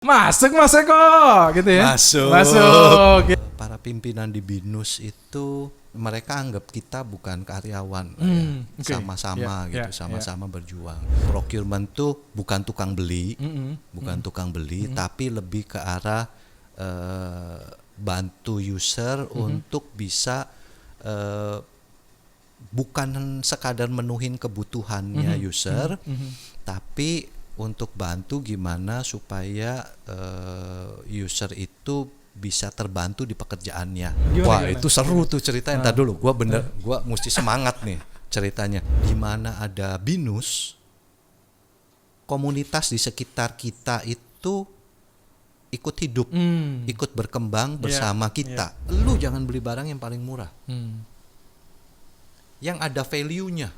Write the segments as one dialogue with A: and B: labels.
A: Masuk Mas Eko gitu ya.
B: Masuk. Para pimpinan di BINUS itu mereka anggap kita bukan karyawan,
A: okay.
B: sama-sama sama-sama berjuang. Procurement tuh bukan tukang beli, tapi lebih ke arah bantu user untuk bisa bukan sekadar menuhin kebutuhannya user, tapi untuk bantu gimana supaya user itu bisa terbantu di pekerjaannya. Gimana? Itu seru tuh ceritanya. Entar dulu, gua mesti semangat nih ceritanya. Di mana ada BINUS, komunitas di sekitar kita itu ikut hidup, ikut berkembang bersama kita. Lu jangan beli barang yang paling murah. Yang ada value-nya.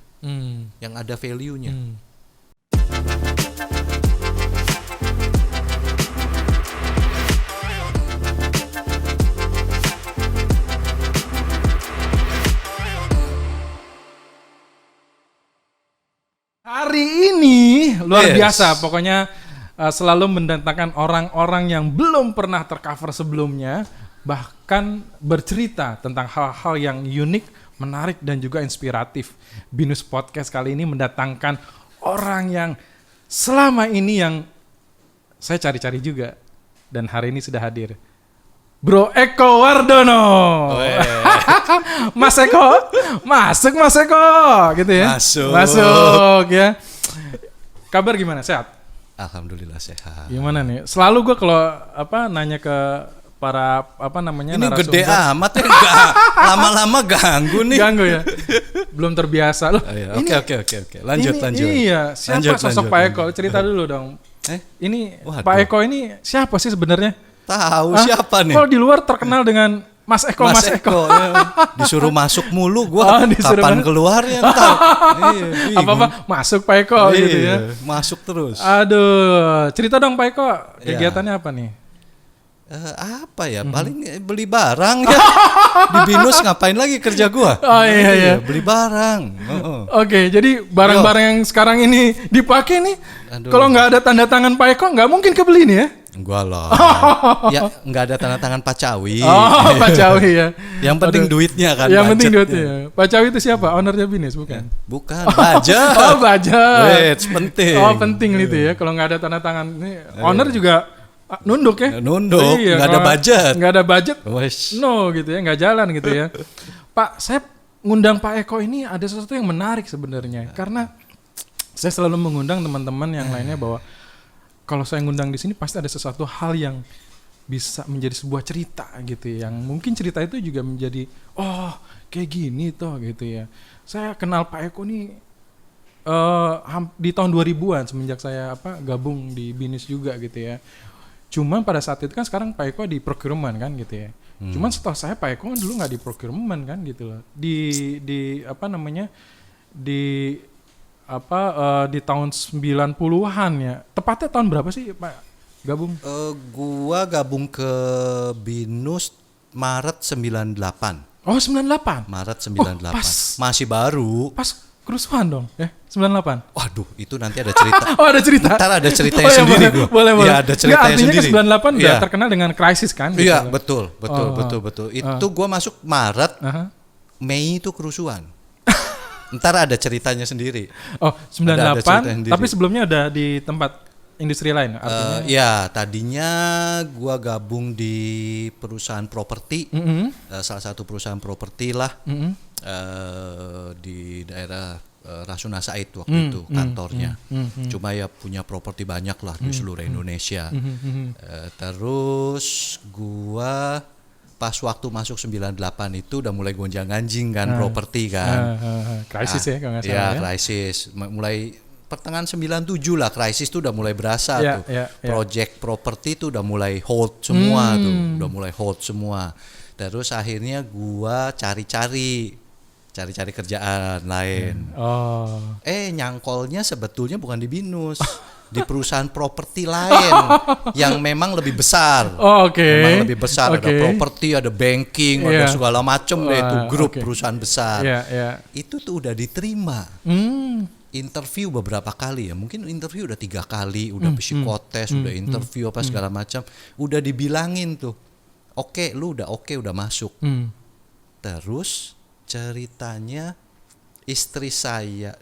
A: Hari ini luar biasa, pokoknya selalu mendatangkan orang-orang yang belum pernah tercover sebelumnya, bahkan bercerita tentang hal-hal yang unik, menarik dan juga inspiratif. BINUS Podcast kali ini mendatangkan orang yang selama ini yang saya cari-cari juga dan hari ini sudah hadir. Bro Eko Wardono. Mas Eko, masuk Mas Eko gitu ya. Masuk ya. Kabar gimana? Sehat?
B: Alhamdulillah sehat.
A: Gimana nih? Selalu gue kalau nanya ke para
B: ini
A: narasumber.
B: Gede amat ya, lama-lama ganggu nih.
A: Ganggu ya. Belum terbiasa loh.
B: Oke. Lanjut.
A: Iya, siapa sosok Pak Eko? Cerita dulu dong. Ini Pak Eko ini siapa sih sebenarnya?
B: Tahu siapa nih?
A: Kalau di luar terkenal dengan Mas Eko.
B: Ya. Disuruh masuk mulu, gua kapan keluarnya ntar.
A: Apa masuk Pak Eko gitu ya.
B: Masuk terus.
A: Aduh, cerita dong Pak Eko, kegiatannya apa nih?
B: Paling beli barang ya. Di BINUS ngapain lagi kerja gua? Iya. Beli barang.
A: Oke, jadi barang-barang yang sekarang ini dipakai nih, kalau nggak ada tanda tangan Pak Eko nggak mungkin kebeli nih ya?
B: Enggak lah. Ya nggak ada tanda tangan Pak Cawi.
A: Pak Cawi ya.
B: Yang penting duitnya kan.
A: Yang penting duitnya. Pak Cawi itu siapa? Ownernya BINUS bukan?
B: Bukan. Budget.
A: Budget.
B: Penting.
A: Penting itu ya. Kalau nggak ada tanda tangan ini, owner juga nunduk ya.
B: Nunduk. Nggak ada budget.
A: Nggak ada budget. No gitu ya. Nggak jalan gitu ya. Pak, saya ngundang Pak Eko ini ada sesuatu yang menarik sebenarnya. Karena saya selalu mengundang teman-teman yang lainnya bahwa kalau saya ngundang di sini pasti ada sesuatu hal yang bisa menjadi sebuah cerita gitu ya. Yang mungkin cerita itu juga menjadi kayak gini toh gitu ya. Saya kenal Pak Eko nih di tahun 2000-an semenjak saya gabung di BINUS juga gitu ya. Cuman pada saat itu kan sekarang Pak Eko di procurement kan gitu ya. Cuman setelah saya Pak Eko dulu nggak di procurement kan gitu loh. Di tahun 90-an ya. Tepatnya tahun berapa sih Pak gabung?
B: Gua gabung ke BINUS Maret 98.
A: Oh 98?
B: Maret 98. Masih baru.
A: Pas kerusuhan dong ya 98.
B: Waduh itu nanti ada cerita.
A: Ada cerita?
B: Ntar ada ceritanya sendiri gua.
A: Boleh.
B: Ya ada ceritanya sendiri.
A: Artinya ke 98 udah terkenal dengan krisis kan?
B: Iya gitu. betul. Itu gua masuk Maret, Mei itu kerusuhan. Ntar ada ceritanya sendiri.
A: 98, tapi sebelumnya udah di tempat industri lain artinya?
B: Ya, tadinya gua gabung di perusahaan properti, salah satu perusahaan properti lah, di daerah Rasuna Said waktu itu kantornya. Cuma ya punya properti banyak lah di seluruh Indonesia. Terus gua pas waktu masuk 98 itu udah mulai gonjang-ganjing kan properti kan.
A: Krisis ya kalau nggak salah
B: ya. Krisis. Mulai pertengahan 97 lah krisis tuh udah mulai berasa tuh. Project properti tuh udah mulai hold semua Terus akhirnya gua cari-cari kerjaan lain. Nyangkolnya sebetulnya bukan di BINUS. Di perusahaan properti lain yang memang lebih besar. Memang lebih besar, ada properti, ada banking, ada segala macam deh itu grup perusahaan besar. Itu tuh udah diterima. interview beberapa kali ya, mungkin interview udah 3 kali, udah psikotes, udah interview apa segala macam, udah dibilangin tuh, oke, lu udah udah masuk. Terus ceritanya istri saya,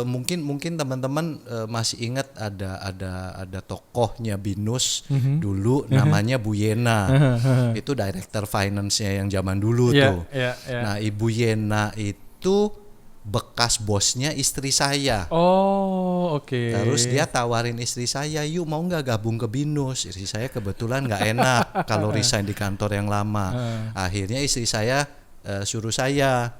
B: mungkin teman-teman masih ingat ada tokohnya Binus dulu namanya Bu Yena. Itu director finance-nya yang zaman dulu tuh. Nah, Ibu Yena itu bekas bosnya istri saya.
A: Oh, oke.
B: Terus dia tawarin istri saya, yuk mau nggak gabung ke Binus. Istri saya kebetulan nggak enak kalau resign di kantor yang lama. Akhirnya istri saya suruh saya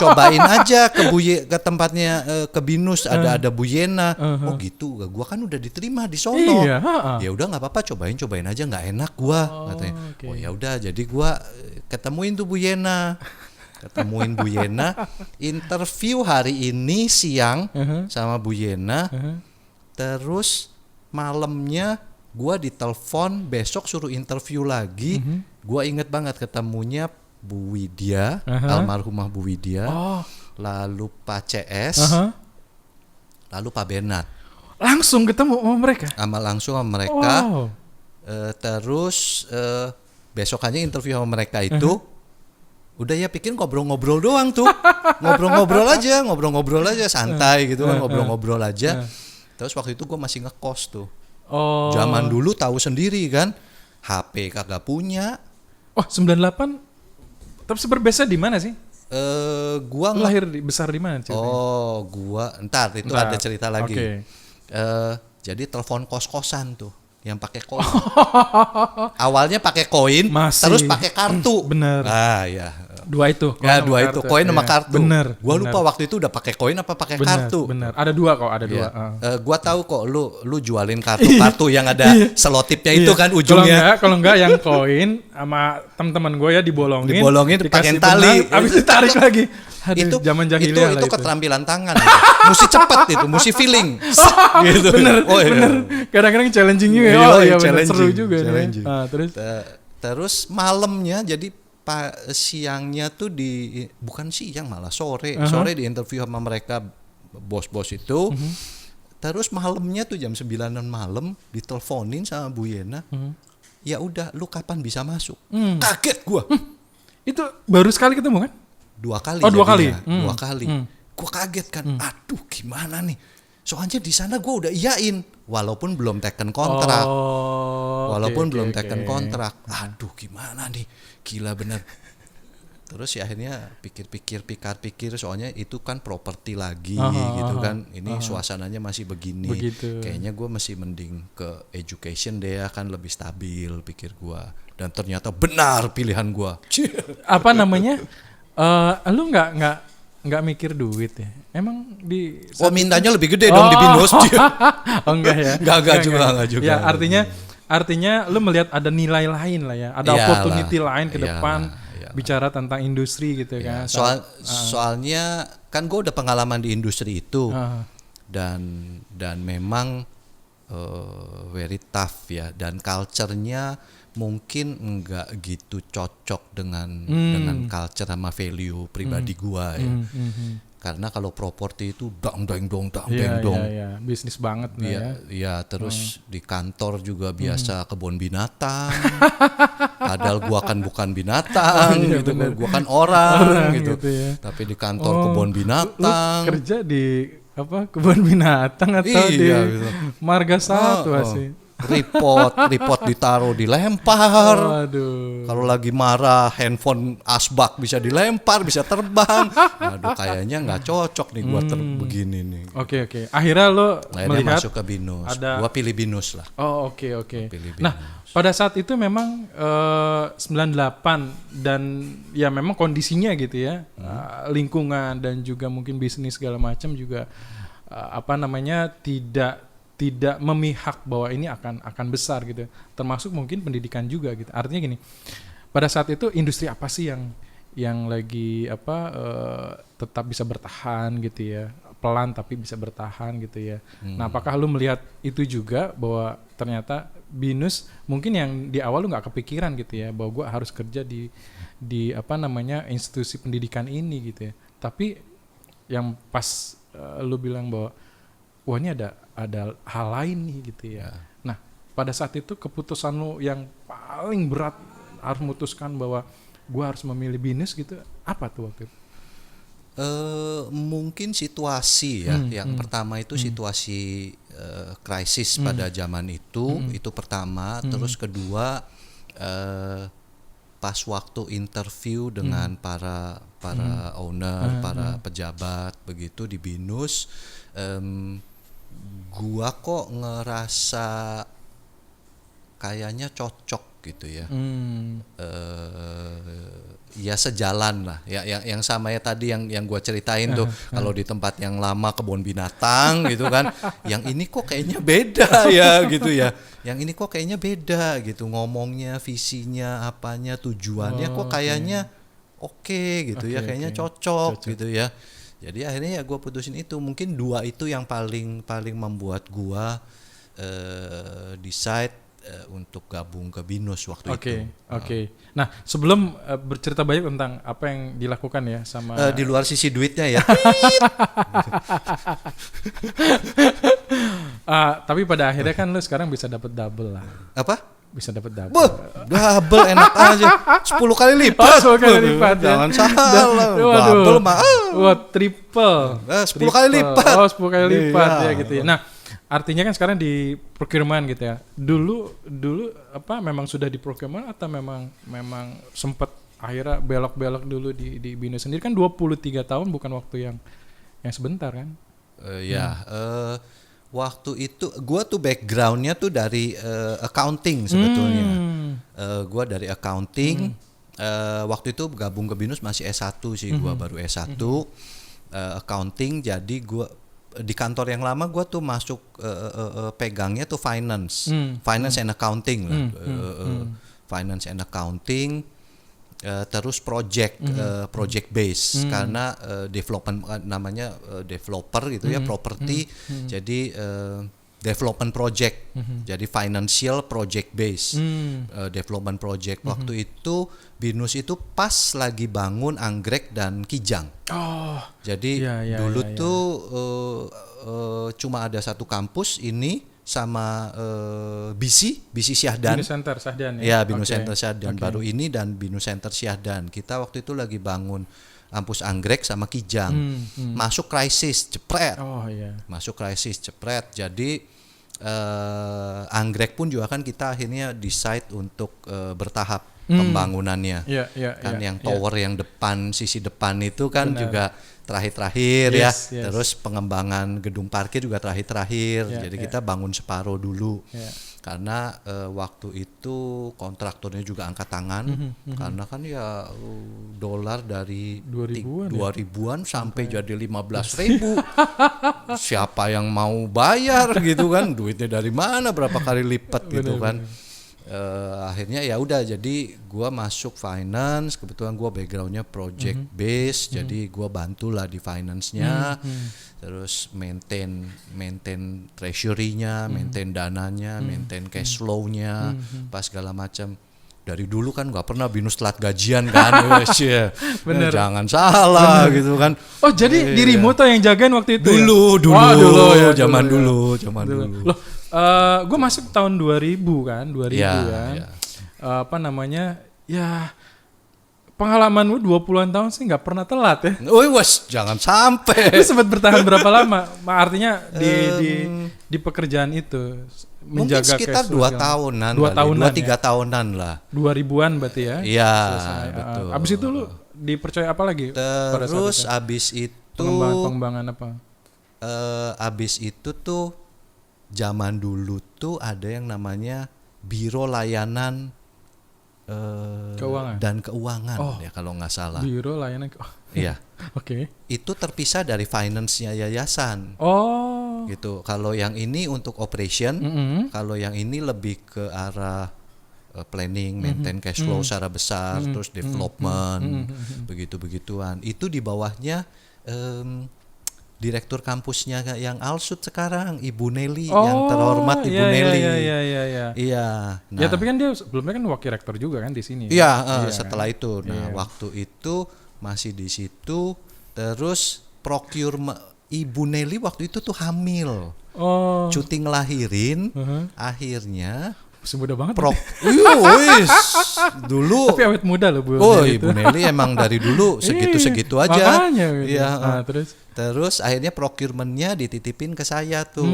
B: cobain aja ke tempatnya ke Binus, ada Bu Yena. Oh gitu, gua kan udah diterima di sono.
A: Iya,
B: ya udah nggak apa-apa, cobain aja, nggak enak gua katanya.
A: Okay.
B: Oh ya udah, jadi gua ketemuin tuh Bu Yena. Interview hari ini siang sama Bu Yena. Terus malamnya gua ditelepon besok suruh interview lagi. Gua inget banget ketemunya Bu Widya, almarhumah Bu Widya, lalu Pak CS, lalu Pak Benat.
A: Langsung ketemu sama mereka?
B: Langsung sama mereka. Terus besokannya interview sama mereka itu, udah ya pikir ngobrol-ngobrol doang tuh, ngobrol-ngobrol aja, santai gitu kan, ngobrol-ngobrol aja. Terus waktu itu gue masih ngekos tuh. Zaman dulu tahu sendiri kan, HP kagak punya.
A: Oh 98. Tapi berbeza di mana sih?
B: Gua
A: lahir besar di mana ceritanya?
B: Gua entar ada cerita lagi.
A: Okay.
B: Jadi telepon kos-kosan tuh yang pakai koin. Awalnya pakai koin, terus pakai kartu.
A: Bener.
B: Ya.
A: Dua itu.
B: Koin sama kartu.
A: Bener.
B: Gua lupa waktu itu udah pakai koin apa pakai kartu.
A: Bener. Ada dua.
B: Gua tahu kok lu jualin kartu yang ada selotipnya itu kan ujungnya.
A: Kalau enggak yang koin sama teman-teman gue ya dibolongin
B: pakai tali.
A: Habis ditarik lagi. Aduh, itu zaman jahiliyah
B: itu keterampilan tangan. Mesti cepet itu, mesti feeling. Gitu.
A: Bener. Kadang-kadang challenging juga. Seru juga.
B: Terus malamnya jadi siangnya tuh bukan siang malah sore di interview sama mereka bos-bos itu. Terus malamnya tuh jam 9 malam diteleponin sama Bu Yena. Ya udah, lu kapan bisa masuk? Kaget gua.
A: Itu baru sekali ketemu kan?
B: 2 kali.
A: Dua kali.
B: Gua kaget kan. Aduh, gimana nih? Soalnya di sana gua udah iyain walaupun belum teken kontrak. Kontrak. Aduh, gimana nih? Gila bener. Terus ya akhirnya pikir-pikir soalnya itu kan properti lagi gitu kan. Ini suasananya masih begini. Kayaknya gue masih mending ke education deh ya, kan lebih stabil pikir gue. Dan ternyata benar pilihan gue.
A: Apa namanya? Lu nggak mikir duit ya? Emang
B: mintanya lebih gede dong di Binus.
A: Enggak ya?
B: Enggak juga.
A: Ya artinya lu melihat ada nilai lain lah ya, ada opportunity lain ke depan. Bicara tentang industri gitu kan.
B: Soalnya kan gue udah pengalaman di industri itu. Dan memang very tough ya, dan culture-nya mungkin enggak gitu cocok dengan culture sama value pribadi gua ya. Karena kalau properti itu dang dong.
A: Iya, bisnis banget ya.
B: Iya, terus di kantor juga biasa kebun binatang. Padahal gua kan bukan binatang gitu, gua kan orang gitu. Ya. Tapi di kantor kebun binatang.
A: Lu kerja di kebun binatang atau di gitu. Marga Satu sih?
B: Report ditaruh dilempar.
A: Aduh.
B: Kalau lagi marah handphone asbak bisa dilempar, bisa terbang. Aduh, kayaknya nggak cocok nih gua begini nih.
A: Oke. Akhirnya lo melihat
B: masuk ke Binus. Gua pilih Binus lah.
A: Oh, oke. Nah, pada saat itu memang 98 dan ya memang kondisinya gitu ya. Lingkungan dan juga mungkin bisnis segala macam juga tidak memihak bahwa ini akan besar gitu, termasuk mungkin pendidikan juga gitu. Artinya gini, pada saat itu industri apa sih yang lagi tetap bisa bertahan gitu ya, pelan tapi bisa bertahan gitu ya. Nah, apakah lu melihat itu juga bahwa ternyata Binus mungkin yang di awal lu nggak kepikiran gitu ya, bahwa gua harus kerja di institusi pendidikan ini gitu ya, tapi yang pas lu bilang bahwa wah ini ada hal lain nih gitu ya. Nah pada saat itu keputusan lu yang paling berat harus memutuskan bahwa gue harus memilih bisnis gitu, apa tuh waktu itu?
B: Mungkin situasi ya. Yang pertama itu situasi krisis pada zaman itu pertama. Terus kedua pas waktu interview dengan para owner, para pejabat begitu di BINUS, gua kok ngerasa kayaknya cocok gitu ya. Ya sejalan lah ya, yang sama ya tadi yang gua ceritain tuh, kalau di tempat yang lama kebun binatang gitu kan, yang ini kok kayaknya beda ya gitu ya, yang ini kok kayaknya beda gitu, ngomongnya, visinya, apanya, tujuannya kok kayaknya oke gitu ya, kayaknya cocok gitu ya. Jadi akhirnya ya gua putusin itu. Mungkin dua itu yang paling membuat gua decide untuk gabung ke BINUS waktu itu.
A: Oke. Nah, sebelum bercerita banyak tentang apa yang dilakukan ya sama
B: di luar sisi duitnya ya.
A: Tapi pada akhirnya kan lu sekarang bisa dapat double lah.
B: Apa?
A: Bisa dapat double.
B: Double enak aja. 10 kali lipat.
A: 10 kali lipat ya.
B: Jangan salah. Double mah.
A: Triple.
B: 10 kali lipat.
A: 10 kali lipat ya gitu ya. Nah, artinya kan sekarang di procurement gitu ya. Dulu apa memang sudah di procurement atau memang sempat akhirnya belok-belok dulu di BINUS sendiri kan 23 tahun bukan waktu yang sebentar kan?
B: Waktu itu gua tuh backgroundnya tuh dari accounting sebetulnya. Gua dari accounting. Waktu itu gabung ke BINUS masih S1 sih, gua baru S1 accounting. Jadi gua di kantor yang lama gue tuh masuk pegangnya tuh finance and accounting lah. Finance and accounting, terus project base karena development namanya developer gitu ya, property. Jadi development project, jadi financial project base, development project. Waktu itu BINUS itu pas lagi bangun Anggrek dan Kijang. Jadi dulu tuh cuma ada satu kampus ini sama BC Syahdan.
A: BINUS Center Syahdan ya.
B: BINUS Center Syahdan baru ini, dan BINUS Center Syahdan. Kita waktu itu lagi bangun kampus Anggrek sama Kijang. Masuk krisis jepret. Masuk krisis jepret. Jadi Anggrek pun juga kan kita akhirnya decide untuk bertahap pembangunannya. Yang tower yang depan, sisi depan itu kan juga terakhir-terakhir Terus pengembangan gedung parkir juga terakhir-terakhir. Jadi kita bangun separuh dulu. Karena waktu itu kontraktornya juga angkat tangan, karena kan ya dolar dari 2000-an sampai jadi 15.000. Siapa yang mau bayar gitu kan, duitnya dari mana, berapa kali lipat gitu kan. Akhirnya ya udah, jadi gua masuk finance, kebetulan gua backgroundnya project base, jadi gua bantulah di finance-nya. Terus maintain treasury-nya, maintain dananya, maintain cash flow-nya, pas segala macam. Dari dulu kan nggak pernah BINUS telat gajian kan. Bener. Jangan salah gitu kan.
A: Oh jadi dirimu tuh yang jagain waktu itu?
B: Dulu zaman dulu.
A: Loh, gue masuk tahun 2000 kan, 2000 kan. Apa namanya? Ya pengalaman lu 20-an tahun sih nggak pernah telat ya.
B: Jangan sampai.
A: Lu sempat bertahan berapa lama? Artinya di pekerjaan itu
B: mungkin sekitar 2 tahunan, 2-3 tahunan lah.
A: 2000-an berarti ya?
B: Iya, betul.
A: Abis itu lu dipercaya apa lagi?
B: Terus abis itu
A: pengembangan apa?
B: Abis itu tuh zaman dulu tuh ada yang namanya Biro Layanan
A: Keuangan
B: dan Keuangan ya kalau nggak salah.
A: Biro Layanan
B: Iya.
A: Oke.
B: Itu terpisah dari finance-nya yayasan. Gitu. Kalau yang ini untuk operation, kalau yang ini lebih ke arah planning, maintain cash flow secara besar, terus development, begitu-begituan. Itu di bawahnya direktur kampusnya yang Alsut sekarang, Ibu Nelly, yang terhormat Ibu Nelly. Iya.
A: Nah, ya tapi kan dia sebelumnya kan wakil rektor juga kan di sini.
B: Iya, setelah kan? Itu. Nah, waktu itu masih di situ, terus procurement Ibu Nelly waktu itu tuh hamil.
A: Oh.
B: Cuti ngelahirin, akhirnya
A: masih muda banget.
B: Dulu.
A: Tapi awet muda loh Bu.
B: Ibu Nelly emang dari dulu segitu-segitu aja.
A: Makanya gitu.
B: Iya.
A: Terus
B: akhirnya procurement-nya dititipin ke saya tuh.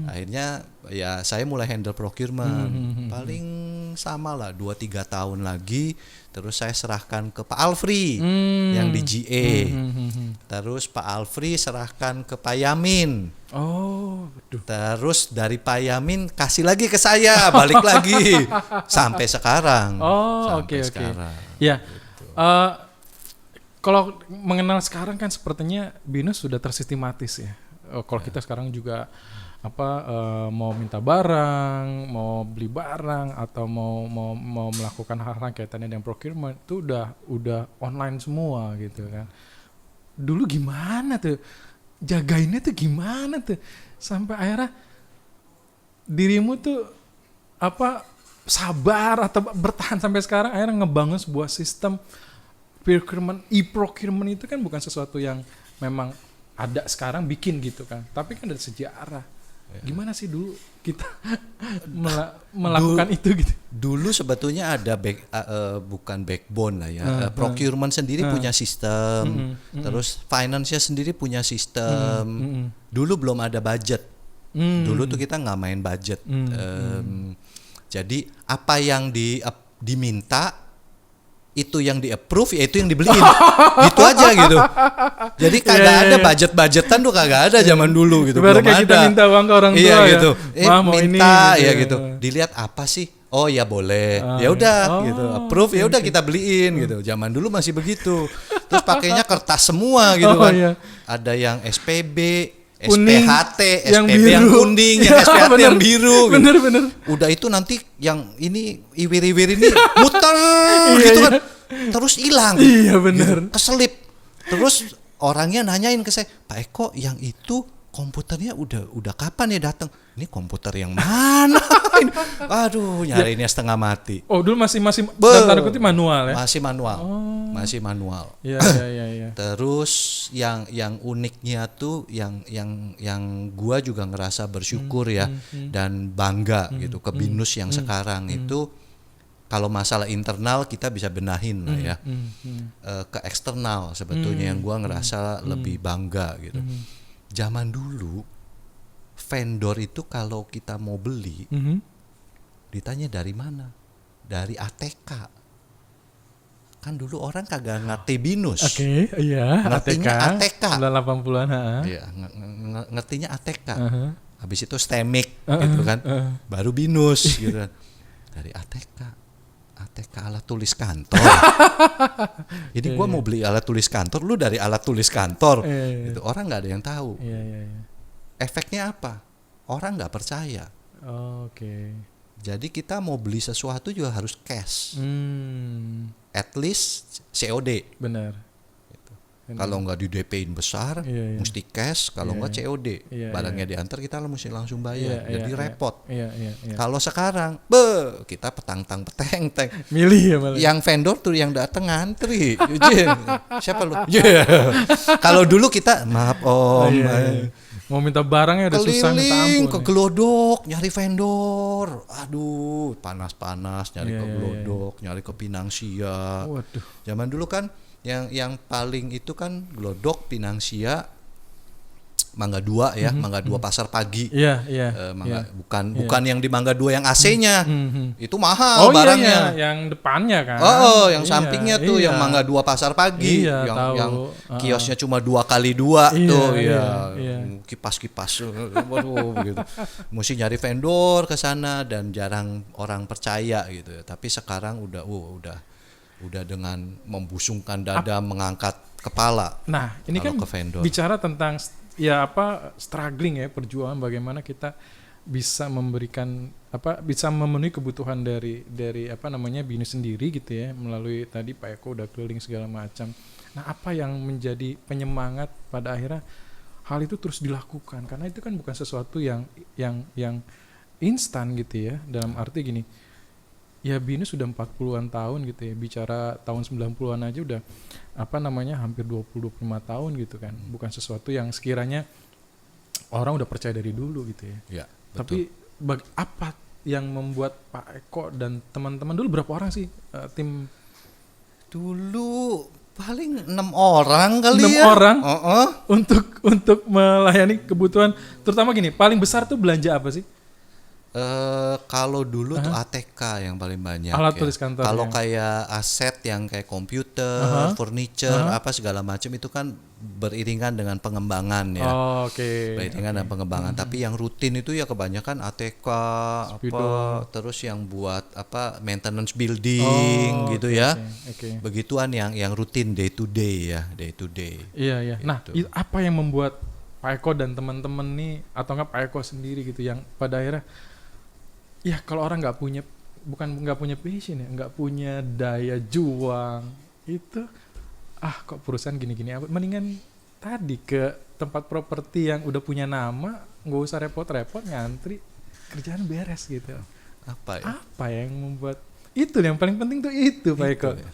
B: Akhirnya ya saya mulai handle procurement. Paling sama lah 2-3 tahun lagi. Terus saya serahkan ke Pak Alfri yang di GA. Terus Pak Alfri serahkan ke Pak Yamin.
A: Oh, betul.
B: Terus dari Pak Yamin kasih lagi ke saya, balik lagi sampai sekarang.
A: Oh, oke. Ya, gitu. Kalau mengenal sekarang kan sepertinya BINUS sudah tersistematis ya. Kalau kita sekarang juga mau minta barang, mau beli barang atau mau melakukan hal-hal kaitannya dengan procurement itu udah online semua gitu kan. Dulu gimana tuh? Jagainnya tuh gimana tuh? Sampai akhirnya dirimu tuh sabar atau bertahan sampai sekarang akhirnya ngebangun sebuah sistem procurement, e-procurement itu kan bukan sesuatu yang memang ada sekarang bikin gitu kan. Tapi kan dari sejarah. Gimana sih dulu kita melakukan itu gitu? Dulu
B: sebetulnya ada bukan backbone lah ya. Procurement sendiri punya sistem, terus finance-nya sendiri punya sistem. Dulu belum ada budget. Dulu tuh kita nggak main budget. Jadi apa yang diminta itu yang di-approve, ya itu yang dibeliin. Gitu aja gitu. Jadi kagak ada budget-budgetan tuh kagak ada zaman dulu gitu.
A: Belum kayak ada. Kita minta uang ke orang tua
B: ya. Gitu.
A: Mau
B: minta
A: ini,
B: ya gitu. Dilihat apa sih? Oh ya boleh. Ya udah gitu. Approve ya udah kita beliin gitu. Zaman dulu masih begitu. Terus pakainya kertas semua gitu kan. Iya. Ada yang SPB, kuning, SPHT, SPB yang kuning, yang SPHT yang biru.
A: Bener.
B: Udah itu nanti yang ini iwir-iwir ini muter gitu kan. Terus hilang.
A: Iya bener.
B: Gitu, keselip. Terus orangnya nanyain ke saya, Pak Eko yang itu komputernya udah kapan ya datang? Ini komputer yang mana? Aduh, nyariinnya setengah mati.
A: Oh, dulu masih tanda kutip manual ya?
B: Masih manual. Oh. Masih manual.
A: Iya.
B: Terus yang uniknya tuh yang gua juga ngerasa bersyukur ya dan bangga gitu ke BINUS yang sekarang itu kalau masalah internal kita bisa benahin lah ya. Ke eksternal sebetulnya yang gua ngerasa lebih bangga gitu. Zaman dulu vendor itu kalau kita mau beli ditanya dari mana? Dari ATK. Kan dulu orang kagak ngerti BINUS.
A: Oke, iya.
B: Ngertinya ATK.
A: 80-an,
B: Iya, ngertinya ATK. Habis itu STEMIC gitu kan. Baru BINUS gitu kan. Dari ATK alat tulis kantor. Jadi gua mau beli alat tulis kantor, lu dari alat tulis kantor. Gitu. Orang enggak ada yang tahu. Efeknya apa? Orang enggak percaya.
A: Oke.
B: Jadi kita mau beli sesuatu juga harus cash. At least COD.
A: Benar.
B: Gitu. Kalau nggak di DP-in besar, mesti cash. Kalau nggak COD, barangnya diantar kita mesti langsung bayar. Jadi repot. Kalau sekarang, kita petang-tang peteng-teng.
A: Milih ya malah.
B: Yang vendor tuh yang datang ngantri. Siapa lu? Kalau dulu kita, maaf om.
A: Mau minta barangnya udah susah minta ampun.
B: Ke Glodok nyari vendor. Aduh, panas-panas nyari ke Glodok, nyari ke Pinangsia.
A: Waduh.
B: Zaman dulu kan yang paling itu kan Glodok, Pinangsia, Mangga 2 ya, Mangga 2 Pasar Pagi.
A: Iya.
B: Bukan yang di Mangga 2 yang AC-nya. Itu mahal barangnya.
A: Yang depannya kan.
B: Yang sampingnya tuh yang Mangga 2 Pasar Pagi, yang kiosnya cuma 2x2 tuh ya. Kipas-kipas. Waduh begitu. Mesti nyari vendor ke sana dan jarang orang percaya gitu. Tapi sekarang udah dengan membusungkan dada, mengangkat kepala.
A: Nah, ini kan bicara tentang struggling ya, perjuangan bagaimana kita bisa memberikan bisa memenuhi kebutuhan dari BINUS sendiri gitu ya, melalui tadi Pak Eko udah keliling segala macam. Nah, apa yang menjadi penyemangat pada akhirnya hal itu terus dilakukan, karena itu kan bukan sesuatu yang instan gitu ya, dalam arti gini, ya BINUS sudah 40-an tahun gitu ya, bicara tahun 90-an aja udah hampir 20-25 tahun gitu kan. Bukan sesuatu yang sekiranya orang udah percaya dari dulu gitu ya.
B: Ya,
A: tapi apa yang membuat Pak Eko dan teman-teman dulu, berapa orang sih tim?
B: Dulu paling 6 orang kali
A: 6
B: ya.
A: orang untuk melayani kebutuhan, terutama gini, paling besar tuh belanja apa sih?
B: Kalau dulu tuh ATK yang paling banyak.
A: Alat
B: ya.
A: tulis kantor.
B: Kalau kayak aset yang kayak komputer, furniture, apa segala macam itu kan beriringan dengan pengembangan ya. Beriringan dengan pengembangan. Tapi yang rutin itu ya kebanyakan ATK, terus yang buat maintenance building gitu ya. Begituan yang rutin day to day ya, day to day.
A: Iya. Gitu. Nah, apa yang membuat Pak Eko dan teman-teman nih, atau enggak Pak Eko sendiri gitu, yang pada akhirnya ya kalau orang nggak punya passion ya, nggak punya daya juang itu, kok perusahaan gini-gini, mendingan tadi ke tempat properti yang udah punya nama, nggak usah repot-repot ngantri, kerjaan beres gitu. Apa yang membuat itu, yang paling penting tuh itu Pak Eko.
B: Ya.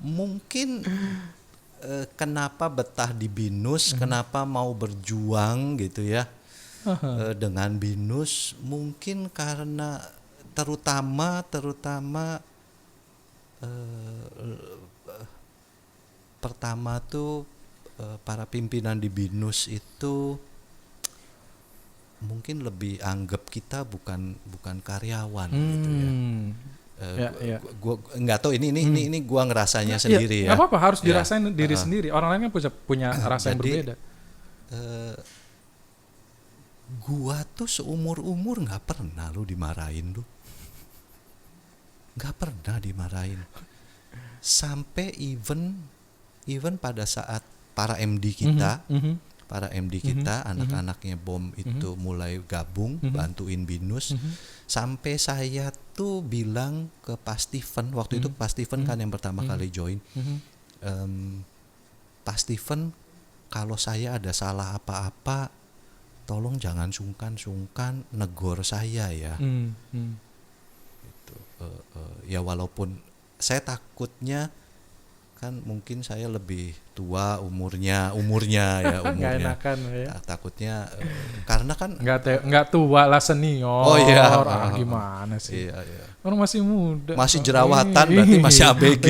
B: Mungkin kenapa betah di BINUS, kenapa mau berjuang gitu ya. Dengan BINUS mungkin karena terutama pertama tuh para pimpinan di BINUS itu mungkin lebih anggap kita bukan karyawan gitu ya. Gua nggak tahu ini gua ngerasanya sendiri ya.
A: Nggak apa-apa, harus dirasain diri sendiri. Orang lain kan punya rasa yang berbeda.
B: Gua tuh seumur-umur nggak pernah lu dimarahin lu, nggak pernah dimarahin. Sampai even pada saat para MD kita, anak-anaknya BOM itu mulai gabung, bantuin BINUS, sampai saya tuh bilang ke Pak Steven, waktu itu Pak Steven kan yang pertama kali join, Pak Steven, kalau saya ada salah apa-apa, tolong jangan sungkan-sungkan negor saya ya. Gitu. Ya walaupun saya takutnya kan mungkin saya lebih tua umurnya ya.
A: Nggak enakan ya.
B: Takutnya karena kan
A: nggak tua lah, senior. Gimana sih?
B: Iya.
A: Orang masih muda.
B: Masih jerawatan berarti masih ABG.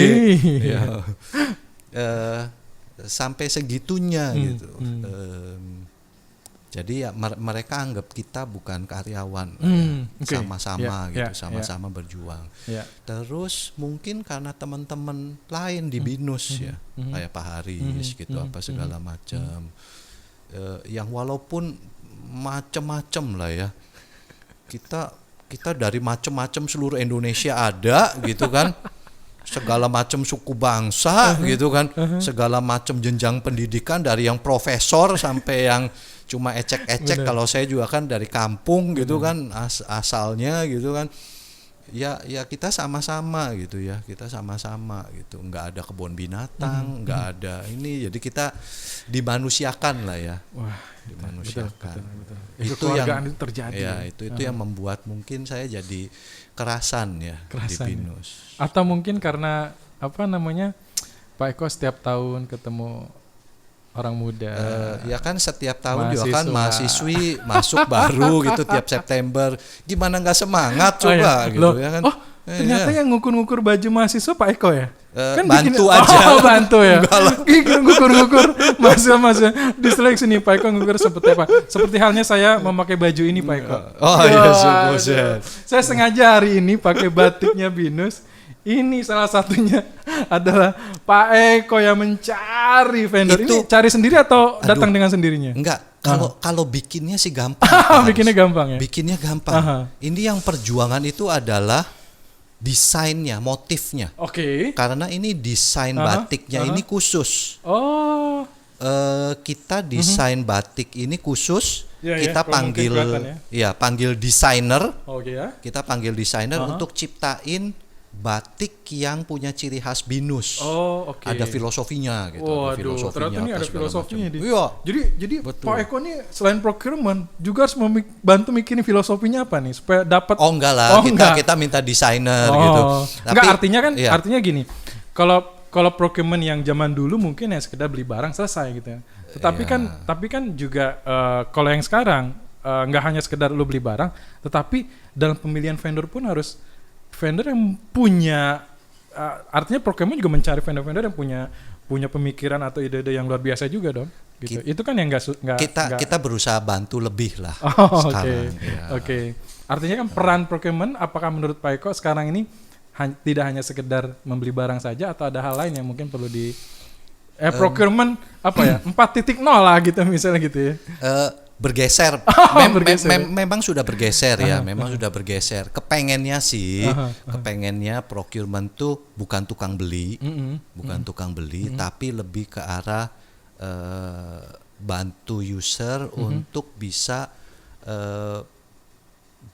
B: Sampai segitunya gitu. Jadi ya mereka anggap kita bukan karyawan, sama-sama sama-sama berjuang. Terus mungkin karena teman-teman lain di BINUS ya, kayak Pak Haris gitu, apa segala macam, yang walaupun macam-macam lah ya, kita dari macam-macam seluruh Indonesia ada gitu kan. Segala macam suku bangsa gitu kan, segala macam jenjang pendidikan, dari yang profesor sampai yang cuma ecek-ecek. Kalau saya juga kan dari kampung gitu kan, asalnya gitu kan. Ya kita sama-sama gitu ya, kita sama-sama gitu. Nggak ada kebun binatang, nggak ada ini. Jadi kita dimanusiakan lah ya.
A: Wah,
B: dimanusiakan.
A: Betul.
B: Itu yang
A: itu terjadi.
B: Ya, itu yang membuat mungkin saya jadi kerasan di BINUS.
A: Atau mungkin karena Pak Eko setiap tahun ketemu orang muda.
B: Ya kan setiap tahun juga kan mahasiswi masuk baru gitu tiap September. Gimana nggak semangat coba gitu ya kan.
A: Ternyata yang ngukur-ngukur baju mahasiswa Pak Eko ya?
B: Kan bantu aja.
A: Bantu ya. Ngukur-ngukur mahasiswa diseleksi nih Pak Eko, ngukur seperti apa? Seperti halnya saya memakai baju ini Pak Eko. Saya sengaja hari ini pakai batiknya BINUS. Ini salah satunya adalah Pak Eko yang mencari vendor. Ini cari sendiri atau datang dengan sendirinya?
B: Enggak. Kalau bikinnya sih gampang.
A: Bikinnya gampang ya?
B: Bikinnya gampang. Ini yang perjuangan itu adalah desainnya, motifnya. Karena ini desain batiknya ini khusus. Kita desain batik ini khusus. Kita panggil panggil desainer. Kita panggil desainer untuk ciptain batik yang punya ciri khas BINUS.
A: Oh, oke.
B: Ada filosofinya gitu.
A: Waduh,
B: ada filosofinya,
A: ternyata ini ada filosofinya.
B: Iya.
A: Jadi
B: Betul.
A: Pak Eko nih selain procurement juga harus bantu mikirin filosofinya apa nih supaya dapat.
B: Oh enggak lah, kita minta desainer gitu.
A: Enggak, artinya kan
B: iya.
A: artinya gini. Kalau procurement yang zaman dulu mungkin ya sekedar beli barang selesai gitu ya. Tapi kan juga kalau yang sekarang nggak hanya sekedar lu beli barang, tetapi dalam pemilihan vendor pun harus vendor yang punya artinya procurement juga mencari vendor-vendor yang punya pemikiran atau ide-ide yang luar biasa juga dong. Gitu. Itu kan yang
B: kita berusaha bantu lebih lah
A: sekarang. Oke. Artinya kan peran procurement apakah menurut Pak Eko sekarang ini tidak hanya sekedar membeli barang saja atau ada hal lain yang mungkin perlu procurement apa ya 4.0 lah gitu misalnya gitu ya.
B: Bergeser. Memang sudah bergeser ya, memang sudah bergeser. Kepengennya procurement tuh bukan tukang beli, tapi lebih ke arah bantu user untuk bisa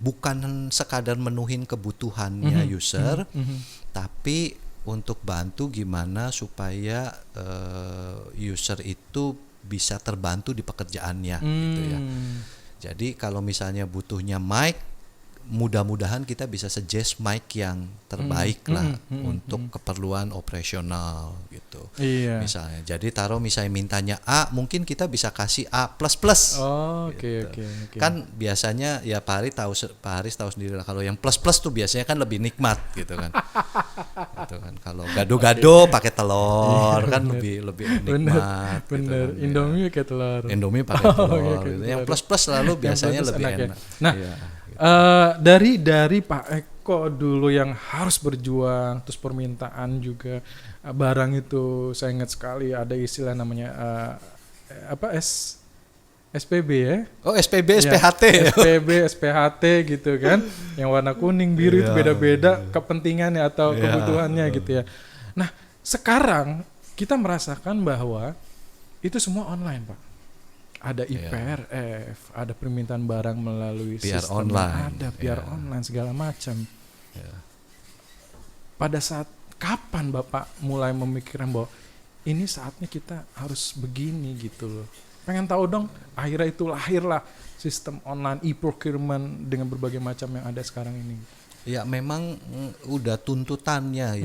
B: bukan sekadar menuhin kebutuhannya user, tapi untuk bantu gimana supaya user itu bisa terbantu di pekerjaannya gitu ya. Jadi kalau misalnya butuhnya mic, mudah-mudahan kita bisa suggest mic yang terbaik lah untuk keperluan operasional gitu.
A: Iya.
B: Misalnya. Jadi misalnya mintanya A, mungkin kita bisa kasih A++.
A: Oh,
B: gitu.
A: Oke.
B: Kan biasanya ya Pak Haris tahu sendiri lah, kalau yang plus tuh biasanya kan lebih nikmat gitu kan. Gitu kan. Kalau gado-gado pakai telur kan lebih nikmat.
A: Bener.
B: Gitu kan.
A: Indomie pakai telur.
B: Indomie pakai telur. Gitu. Yang plus selalu biasanya lebih enak.
A: Nah,
B: iya.
A: Dari Pak Eko dulu yang harus berjuang, terus permintaan juga barang itu saya ingat sekali ada istilah namanya SPB ya?
B: Oh SPB, SPHT.
A: SPB, SPHT gitu kan, yang warna kuning, biru itu beda-beda kepentingannya atau kebutuhannya gitu ya. Nah sekarang kita merasakan bahwa itu semua online Pak. Ada IPRF, ada permintaan barang melalui
B: PR
A: sistem
B: online,
A: ada PR online segala macam. Pada saat kapan Bapak mulai memikirkan bahwa ini saatnya kita harus begini gitu loh? Pengen tahu dong. Akhirnya itu lahirlah sistem online e-procurement dengan berbagai macam yang ada sekarang ini.
B: Ya memang udah tuntutannya.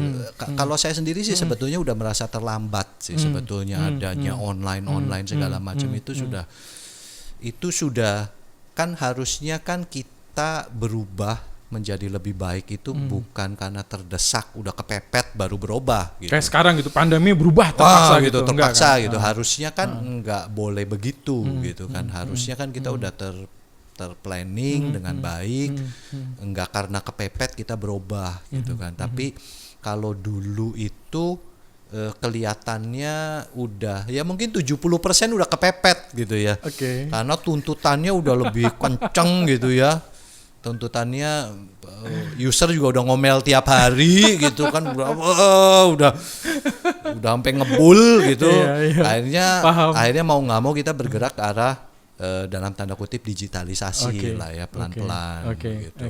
B: Kalau saya sendiri sih sebetulnya udah merasa terlambat sih sebetulnya adanya online segala macam itu sudah kan harusnya kan kita berubah menjadi lebih baik itu bukan karena terdesak udah kepepet baru berubah gitu.
A: Kayak sekarang gitu pandemi berubah terpaksa
B: terpaksa gitu. Harusnya kan nggak boleh begitu gitu kan. Harusnya kan kita udah terplanning dengan baik, enggak karena kepepet kita berubah gitu kan. Tapi kalau dulu itu kelihatannya udah ya mungkin 70% udah kepepet gitu ya. Karena tuntutannya udah lebih kenceng gitu ya. Tuntutannya user juga udah ngomel tiap hari gitu kan, udah sampai ngebul gitu. Akhirnya mau nggak mau kita bergerak ke arah dalam tanda kutip digitalisasi lah ya pelan-pelan gitu.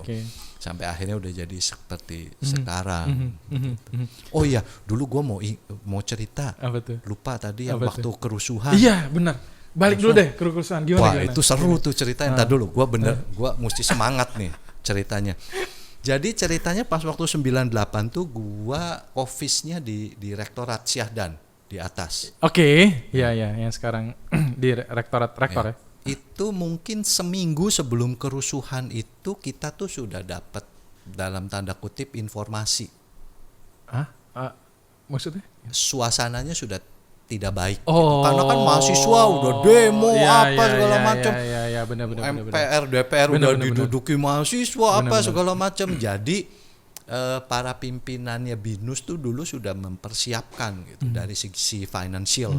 B: Sampai akhirnya udah jadi seperti sekarang. Oh iya, dulu gue mau cerita.
A: Apa tuh?
B: Lupa tadi yang waktu kerusuhan.
A: Iya benar. Balik dulu deh kerusuhan. Gimana?
B: Itu seru tuh ceritanya. Entar dulu, gue mesti semangat nih ceritanya. Jadi ceritanya pas waktu 98 tuh gue office-nya di Rektorat Syahdan di atas.
A: Iya yang sekarang di rektor ya.
B: Itu mungkin seminggu sebelum kerusuhan itu kita tuh sudah dapat dalam tanda kutip informasi.
A: Maksudnya?
B: Suasananya sudah tidak baik gitu. Karena kan mahasiswa udah demo segala macam.
A: Iya benar.
B: MPR DPR udah diduduki mahasiswa segala macam. Jadi para pimpinannya BINUS tuh dulu sudah mempersiapkan gitu dari sisi financial,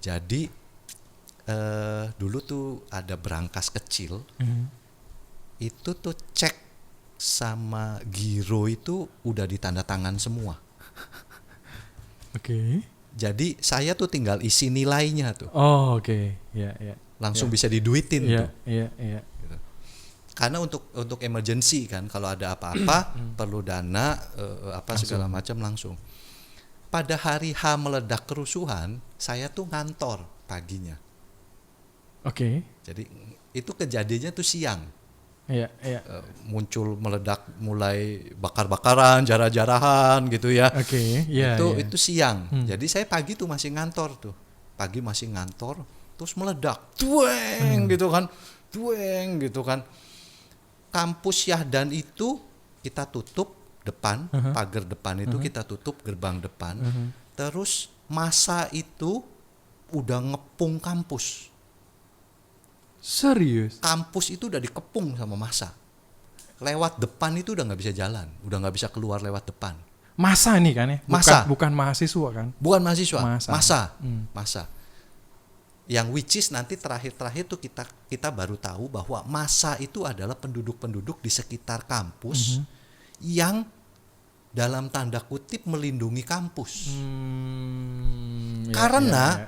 B: Jadi dulu tuh ada brankas kecil, itu tuh cek sama giro itu udah ditanda tangan semua. Jadi saya tuh tinggal isi nilainya tuh.
A: Iya.
B: Langsung bisa diduitin tuh.
A: Iya.
B: Gitu. karena untuk emergency kan, kalau ada apa-apa perlu dana segala macam langsung. Pada hari H meledak kerusuhan, saya tuh ngantor paginya.
A: Oke.
B: Jadi itu kejadiannya tuh siang.
A: Iya.
B: Muncul meledak, mulai bakar-bakaran, jarah-jarahan gitu ya.
A: Oke. Iya.
B: Itu siang. Jadi saya pagi tuh masih ngantor tuh. Pagi masih ngantor, terus meledak. Dueng gitu kan. Kampus Syahdan itu kita tutup depan, pagar depan itu kita tutup, gerbang depan. Terus massa itu udah ngepung kampus.
A: Serius?
B: Kampus itu udah dikepung sama massa. Lewat depan itu udah nggak bisa jalan, udah nggak bisa keluar lewat depan.
A: Massa nih kan ya? Bukan mahasiswa kan?
B: Bukan mahasiswa, massa. Yang which is nanti terakhir tuh kita baru tahu bahwa massa itu adalah penduduk-penduduk di sekitar kampus yang dalam tanda kutip melindungi kampus. Karena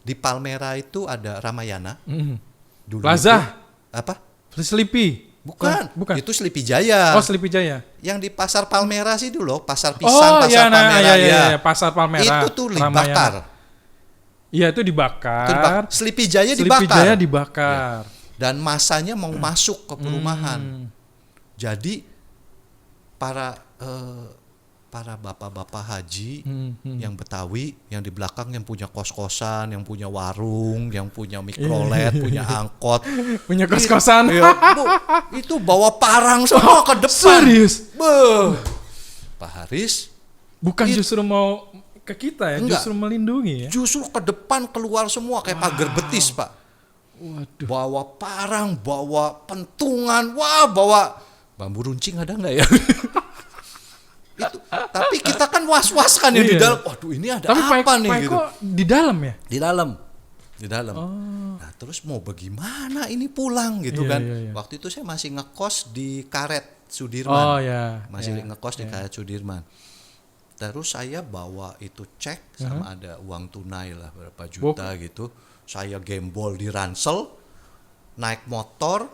B: di Palmera itu ada Ramayana. Dulu
A: Plaza.
B: Apa?
A: Sleepy.
B: Bukan. Itu Sleepy Jaya.
A: Oh, Sleepy Jaya.
B: Yang di Pasar Palmera sih dulu, Pasar Pisang, Palmera.
A: Iya, Pasar Palmera.
B: Itu tuh dibakar.
A: Iya, itu dibakar.
B: Sleepy Jaya
A: dibakar.
B: Ya. Dan masanya mau masuk ke perumahan. Jadi para bapak-bapak haji yang Betawi, yang di belakang yang punya kos-kosan, yang punya warung, yang punya mikrolet, punya angkot,
A: punya kos-kosan.
B: Itu bawa parang semua ke depan.
A: Serius?
B: Pak Haris
A: bukan justru mau ke kita ya,
B: enggak,
A: justru melindungi ya.
B: Justru ke depan keluar semua kayak pagar betis, Pak.
A: Waduh.
B: Bawa parang, bawa pentungan, bawa bambu runcing ada nggak ya? Itu, tapi kita kan was-was kan ya di dalam. Waduh, ini ada apa nih? Gitu.
A: Di dalam ya?
B: Di dalam. Nah, terus mau bagaimana ini pulang gitu kan? Iya. Waktu itu saya masih ngekos di Karet Sudirman. Masih ngekos di Karet Sudirman. Terus saya bawa itu cek sama ada uang tunai lah berapa juta gitu. Saya gembol di ransel, naik motor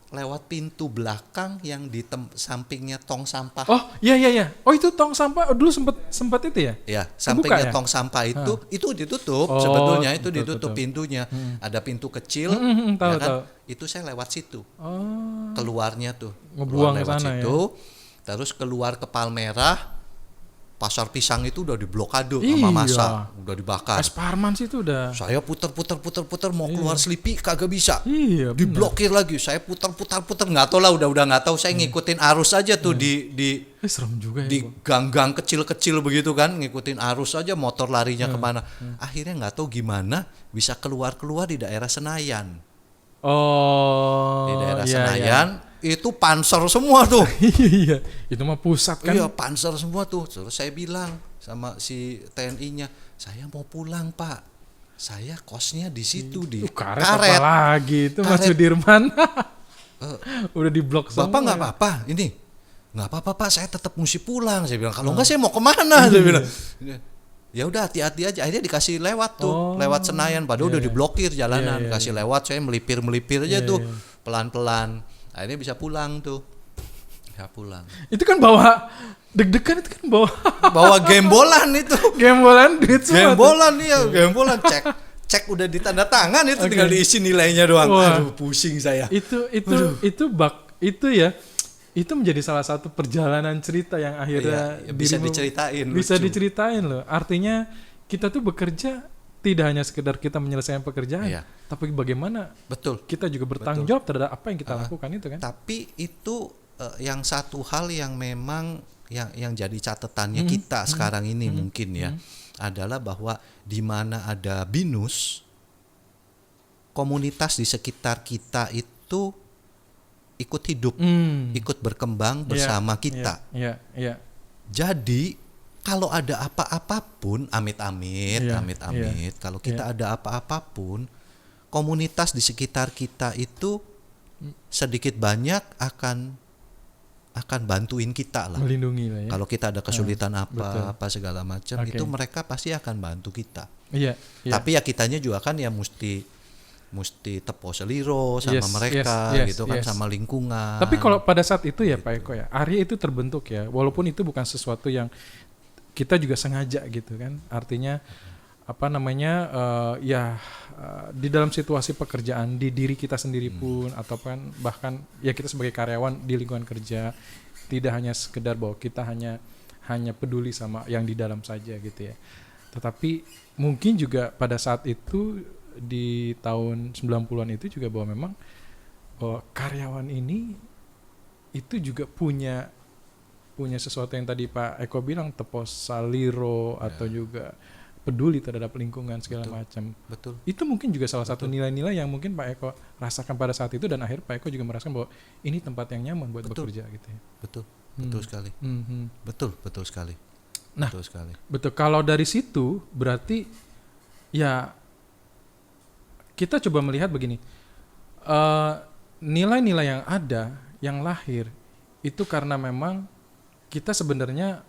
B: lewat pintu belakang yang di sampingnya tong sampah.
A: Oh, iya. Oh, itu tong sampah dulu sempat itu ya?
B: Iya, sampingnya
A: ya?
B: Tong sampah itu ditutup sebetulnya, itu ditutup pintunya. Ada pintu kecil,
A: tahu.
B: Itu saya lewat situ.
A: Oh.
B: Keluarnya tuh.
A: Ngebuang ke sana
B: situ,
A: ya.
B: Terus keluar ke Palmerah. Pasar Pisang itu udah diblokade sama massa, udah dibakar.
A: Parman sih itu udah.
B: Saya puter mau keluar Sleepy kagak bisa.
A: Iya,
B: diblokir lagi. Saya putar nggak tahu lah, udah nggak tahu. Saya ngikutin arus aja tuh di
A: serem juga
B: di gang-gang kecil-kecil begitu kan, ngikutin arus aja motor larinya kemana. Akhirnya nggak tahu gimana bisa keluar di daerah Senayan.
A: Oh.
B: Di daerah Senayan. Itu panser semua tuh.
A: Iya, itu mah pusat kan.
B: Iya, panser semua tuh. Terus saya bilang sama si TNI-nya, saya mau pulang Pak. Saya kosnya di situ di
A: Karet. Apalagi itu Mas Sudirman. Udah diblok semua.
B: Bapak nggak apa-apa ini? Nggak apa-apa Pak, saya tetap mesti pulang. Saya bilang kalau nggak saya mau kemana? Saya bilang. Ya udah hati-hati aja. Akhirnya dikasih lewat tuh, lewat Senayan. Padahal udah diblokir jalanan. Kasih lewat, saya melipir aja tuh, pelan-pelan. Akhirnya bisa pulang tuh. Ya pulang. Itu
A: kan bawa deg-degan, itu kan
B: bawa gembolan itu.
A: Gembolan duit semua.
B: Gembolan cek udah ditanda tangan itu, tinggal diisi nilainya doang. Aduh, pusing saya.
A: Itu ya. Itu menjadi salah satu perjalanan cerita yang akhirnya
B: bisa diceritain.
A: Bisa diceritain loh. Artinya kita tuh bekerja tidak hanya sekedar kita menyelesaikan pekerjaan, tapi bagaimana kita juga bertanggung jawab terhadap apa yang kita lakukan itu kan.
B: Tapi itu yang satu hal yang memang yang jadi catatannya kita sekarang ini mungkin ya, adalah bahwa di mana ada BINUS, komunitas di sekitar kita itu ikut hidup, ikut berkembang bersama kita. Jadi kalau ada apa-apapun, amit-amit, kalau kita ada apa-apapun, komunitas di sekitar kita itu sedikit banyak akan bantuin kita lah.
A: Melindungi lah ya.
B: Kalau kita ada kesulitan apa segala macam, itu mereka pasti akan bantu kita.
A: Iya.
B: Tapi ya kitanya juga kan ya mesti mesti tepo seliro sama mereka gitu kan, sama lingkungan.
A: Tapi kalau pada saat itu ya gitu. Pak Eko ya, Arya itu terbentuk ya, walaupun itu bukan sesuatu yang kita juga sengaja gitu kan, artinya apa namanya di dalam situasi pekerjaan di diri kita sendiri pun atau kan bahkan ya kita sebagai karyawan di lingkungan kerja tidak hanya sekedar bahwa kita hanya peduli sama yang di dalam saja gitu ya, tetapi mungkin juga pada saat itu di tahun 90-an itu juga bahwa memang karyawan ini itu juga punya sesuatu yang tadi Pak Eko bilang, tepos saliro atau juga peduli terhadap lingkungan segala macam.
B: Betul.
A: Itu mungkin juga salah satu nilai-nilai yang mungkin Pak Eko rasakan pada saat itu, dan akhirnya Pak Eko juga merasakan bahwa ini tempat yang nyaman buat bekerja gitu ya.
B: Betul sekali. Betul sekali.
A: Nah, betul. Kalau dari situ berarti ya kita coba melihat begini, nilai-nilai yang ada, yang lahir itu karena memang kita sebenarnya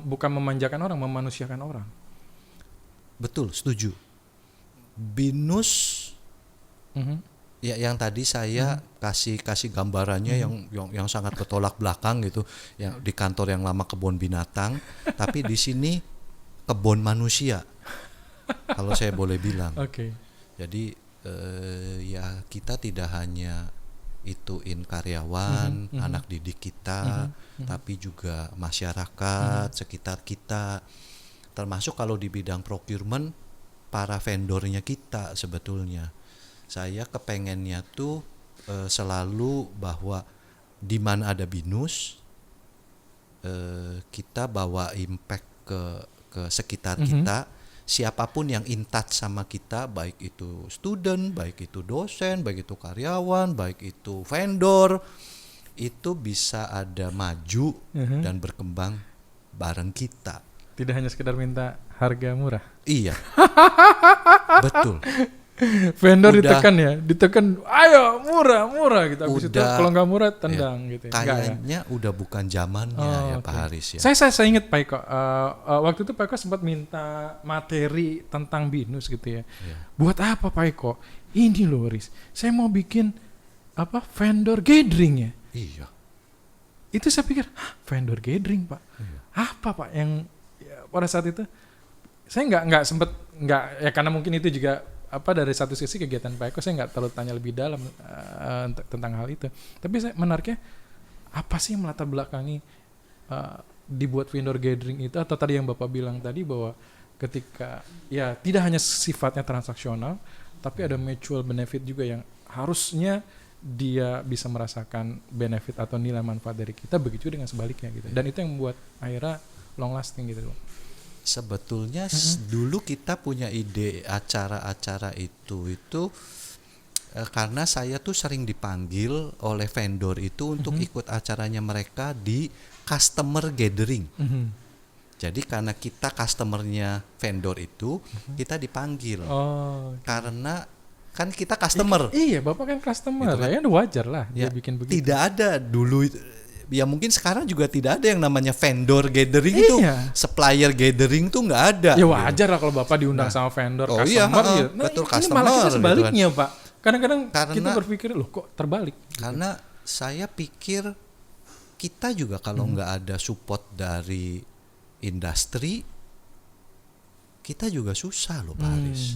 A: bukan memanjakan orang, memanusiakan orang.
B: Betul, setuju. BINUS ya yang tadi saya kasih gambarannya yang sangat bertolak belakang gitu, yang di kantor yang lama kebun binatang, tapi di sini kebun manusia. Kalau saya boleh bilang.
A: Oke.
B: Jadi ya kita tidak hanya ituin karyawan, anak didik kita, tapi juga masyarakat sekitar kita. Termasuk kalau di bidang procurement, para vendornya kita sebetulnya. Saya kepengennya tuh selalu bahwa di mana ada BINUS, kita bawa impact ke sekitar kita. Siapapun yang in touch sama kita, baik itu student, baik itu dosen, baik itu karyawan, baik itu vendor, itu bisa ada maju dan berkembang bareng kita.
A: Tidak hanya sekedar minta harga murah.
B: Iya. Betul.
A: Vendor ditekan, ayo murah gitu. Habis itu kalau nggak murah tendang gitu.
B: Kayaknya udah bukan zamannya Pak Haris ya.
A: Saya ingat Pak Eko, waktu itu Pak Eko sempat minta materi tentang BINUS gitu ya. Buat apa Pak Eko? Ini loh Riz, saya mau bikin vendor gathering ya.
B: Iya.
A: Itu saya pikir, vendor gathering Pak. Iya. Apa Pak yang pada saat itu saya nggak sempet ya, karena mungkin itu juga dari satu sisi kegiatan Pak Eko, saya nggak terlalu tanya lebih dalam tentang hal itu. Tapi saya menariknya apa sih yang melatar belakangi dibuat vendor gathering itu, atau tadi yang Bapak bilang tadi bahwa ketika ya tidak hanya sifatnya transaksional, tapi ada mutual benefit juga yang harusnya dia bisa merasakan benefit atau nilai manfaat dari kita, begitu dengan sebaliknya gitu. Dan itu yang membuat akhirnya long lasting gitu loh.
B: Sebetulnya dulu kita punya ide acara-acara itu karena saya tuh sering dipanggil oleh vendor itu untuk ikut acaranya mereka di customer gathering. Jadi karena kita customernya vendor itu, kita dipanggil. Karena kan kita customer.
A: Iya, Bapak kan customer. Gitu kan? Ya wajar lah dia bikin begitu.
B: Tidak ada dulu ya, mungkin sekarang juga tidak ada yang namanya vendor gathering itu, supplier gathering tuh nggak ada.
A: Ya wajar lah kalau Bapak diundang sama vendor, customer ya.
B: Betul,
A: ini malah kita sebaliknya gitu kan. Pak. Kadang-kadang kita berpikir loh kok terbalik.
B: Karena saya pikir kita juga kalau nggak ada support dari industri, kita juga susah loh Pak Haris.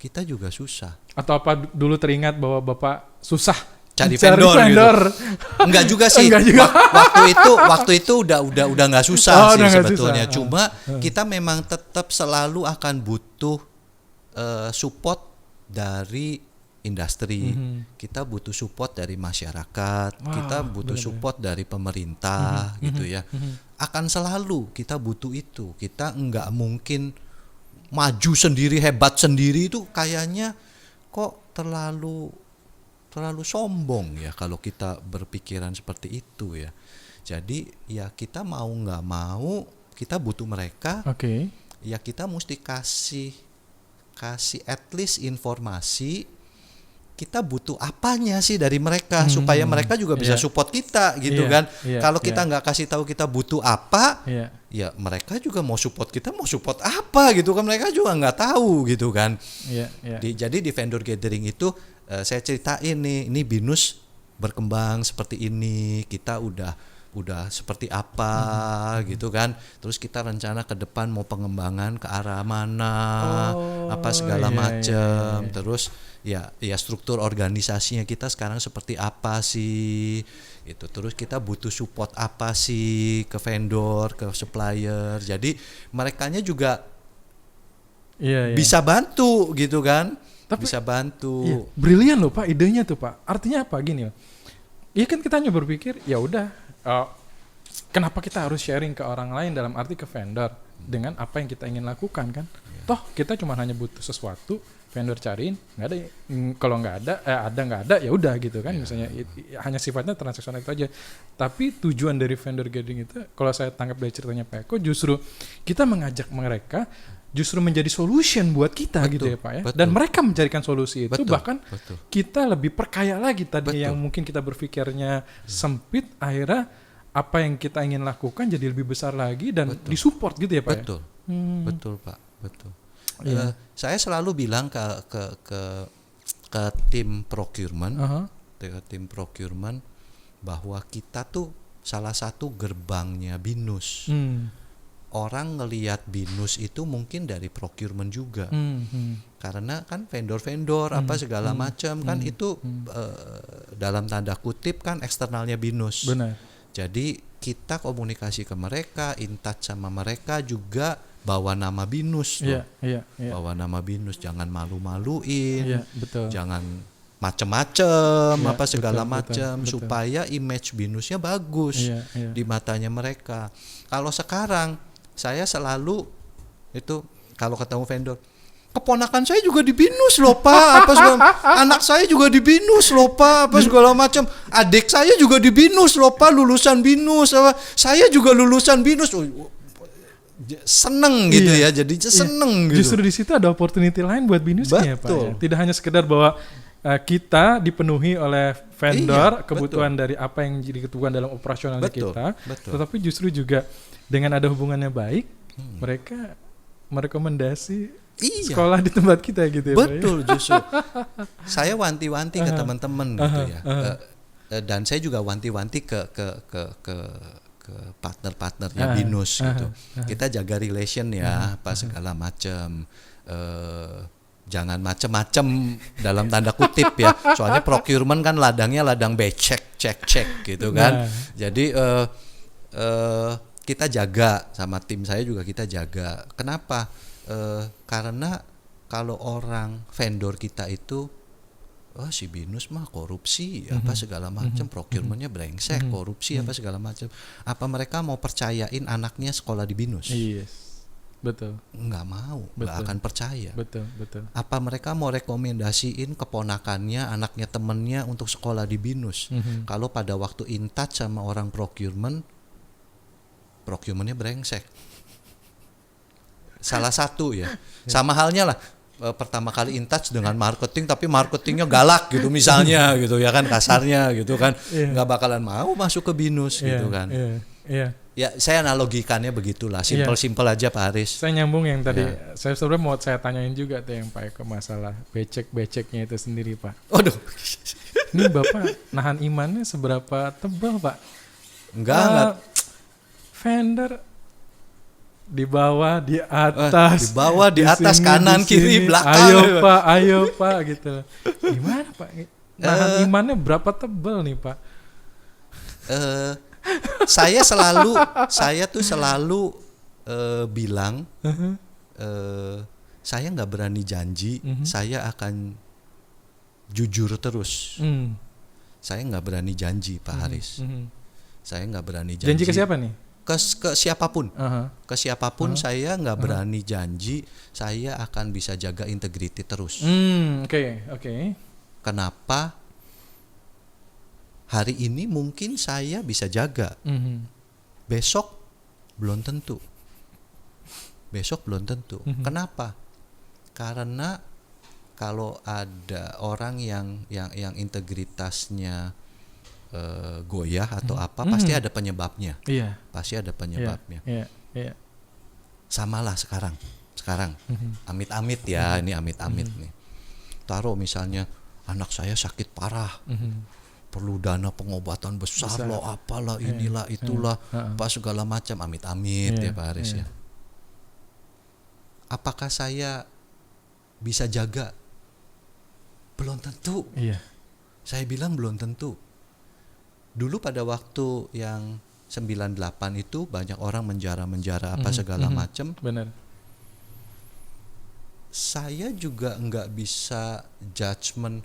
B: Kita juga susah. Atau
A: apa dulu teringat bahwa Bapak susah
B: cari vendor. Gitu. Enggak juga sih. Waktu itu udah enggak susah sih sebetulnya. Susah. Cuma kita memang tetap selalu akan butuh support dari industri. Kita butuh support dari masyarakat, kita butuh support dari pemerintah gitu ya. Akan selalu kita butuh itu. Kita enggak mungkin maju sendiri, hebat sendiri, itu kayaknya kok terlalu sombong ya kalau kita berpikiran seperti itu ya. Jadi ya kita mau nggak mau kita butuh mereka. Ya kita mesti kasih at least informasi kita butuh apanya sih dari mereka supaya mereka juga bisa support kita gitu kan. Kalau kita nggak kasih tahu kita butuh apa, ya mereka juga mau support kita mau support apa gitu kan, mereka juga nggak tahu gitu kan. Jadi di vendor gathering itu saya ceritain nih, ini BINUS berkembang seperti ini, kita udah seperti apa gitu kan, terus kita rencana ke depan mau pengembangan ke arah mana, apa segala macam. Terus ya struktur organisasinya kita sekarang seperti apa sih itu, terus kita butuh support apa sih ke vendor, ke supplier. Jadi merekanya juga bisa bantu gitu kan. Tapi, bisa bantu.
A: Brilian loh Pak idenya tuh Pak. Artinya apa gini loh. Iya kan kita hanya berpikir ya udah, kenapa kita harus sharing ke orang lain, dalam arti ke vendor dengan apa yang kita ingin lakukan kan? Toh kita cuma hanya butuh sesuatu, vendor cariin, nggak ada, kalau nggak ada, nggak ada ya udah gitu kan. Misalnya hanya sifatnya transaksional itu aja. Tapi tujuan dari vendor gathering itu, kalau saya tangkap dari ceritanya Pak Eko, justru kita mengajak mereka justru menjadi solution buat kita gitu ya Pak ya. Dan mereka mencarikan solusi itu, bahkan kita lebih perkaya lagi tadinya yang mungkin kita berpikirnya sempit, akhirnya apa yang kita ingin lakukan jadi lebih besar lagi dan disupport gitu ya Pak ya.
B: Betul Pak, betul. Saya selalu bilang ke tim procurement, ke tim procurement bahwa kita tuh salah satu gerbangnya BINUS. Orang ngelihat BINUS itu mungkin dari procurement juga, karena kan vendor-vendor apa segala macam kan itu dalam tanda kutip kan eksternalnya BINUS.
A: Benar.
B: Jadi kita komunikasi ke mereka, in touch sama mereka juga bawa nama BINUS loh. Bawa nama BINUS, jangan malu-maluin, jangan macem-macem apa segala macam, supaya image BINUSnya bagus di matanya mereka. Kalau sekarang saya selalu itu kalau ketemu vendor, keponakan saya juga di BINUS loh Pak, apa segala, anak saya juga di BINUS loh Pak, apa segala macam, adik saya juga di BINUS loh Pak, lulusan BINUS, apa, saya juga lulusan BINUS. Seneng gitu ya, jadi seneng gitu.
A: Justru di situ ada opportunity lain buat BINUSnya ya Pak ya. Tidak hanya sekedar bahwa kita dipenuhi oleh vendor kebutuhan dari apa yang jadi kebutuhan dalam operasionalnya kita, tetapi justru juga dengan ada hubungannya baik, mereka merekomendasi sekolah di tempat kita gitu ya.
B: Betul Pak, ya? Justru saya wanti-wanti ke teman-teman gitu ya, dan saya juga wanti-wanti ke partner-partnernya BINUS gitu. Kita jaga relation ya, apa segala macam. Jangan macem-macem dalam tanda kutip ya, soalnya procurement kan ladangnya ladang becek cek gitu kan. Jadi kita jaga, sama tim saya juga kita jaga. Kenapa? Karena kalau orang vendor kita itu si BINUS mah korupsi apa segala macam, procurementnya brengsek, korupsi apa segala macam, apa mereka mau percayain anaknya sekolah di BINUS?
A: Betul.
B: Nggak mau, nggak akan percaya.
A: Betul.
B: Apa mereka mau rekomendasiin keponakannya, anaknya, temennya untuk sekolah di BINUS? Kalau pada waktu in touch sama orang procurementnya brengsek. Salah satu ya. Sama halnya lah, pertama kali in touch dengan marketing, tapi marketingnya galak gitu misalnya gitu ya kan, kasarnya gitu kan, nggak bakalan mau masuk ke BINUS gitu kan. Ya saya analogikannya begitulah, simple aja Pak Haris.
A: Saya nyambung yang tadi, saya sebenarnya mau saya tanyain juga tuh yang Pak Eko masalah becek-beceknya itu sendiri Pak.
B: Waduh.
A: Ini Bapak nahan imannya seberapa tebal Pak?
B: Enggak.
A: Vendor di bawah, di atas,
B: di atas, sini, kanan, kiri, belakang.
A: Ayo Pak gitu. Gimana Pak? Nahan imannya berapa tebal nih Pak?
B: Saya tuh selalu bilang, saya nggak berani janji, saya akan jujur terus. Saya nggak berani janji Pak Haris. Saya nggak berani janji.
A: Janji ke siapa nih?
B: Ke siapapun. Ke siapapun saya nggak berani janji saya akan bisa jaga integriti terus.
A: Oke.
B: Kenapa? Hari ini mungkin saya bisa jaga, besok belum tentu. Kenapa? Karena kalau ada orang yang integritasnya goyah atau apa, pasti ada penyebabnya.
A: Iya.
B: Pasti ada penyebabnya.
A: Iya.
B: Samalah sekarang. Amit-amit ya, ini amit-amit nih. Taruh misalnya anak saya sakit parah. Perlu dana pengobatan besar loh, apalah, inilah, itulah, apa segala macam, amit-amit ya Pak Haris ya. Apakah saya bisa jaga? Belum tentu.
A: Iya.
B: Saya bilang belum tentu. Dulu pada waktu yang 98 itu banyak orang menjara apa segala macam.
A: Benar.
B: Saya juga nggak bisa judgement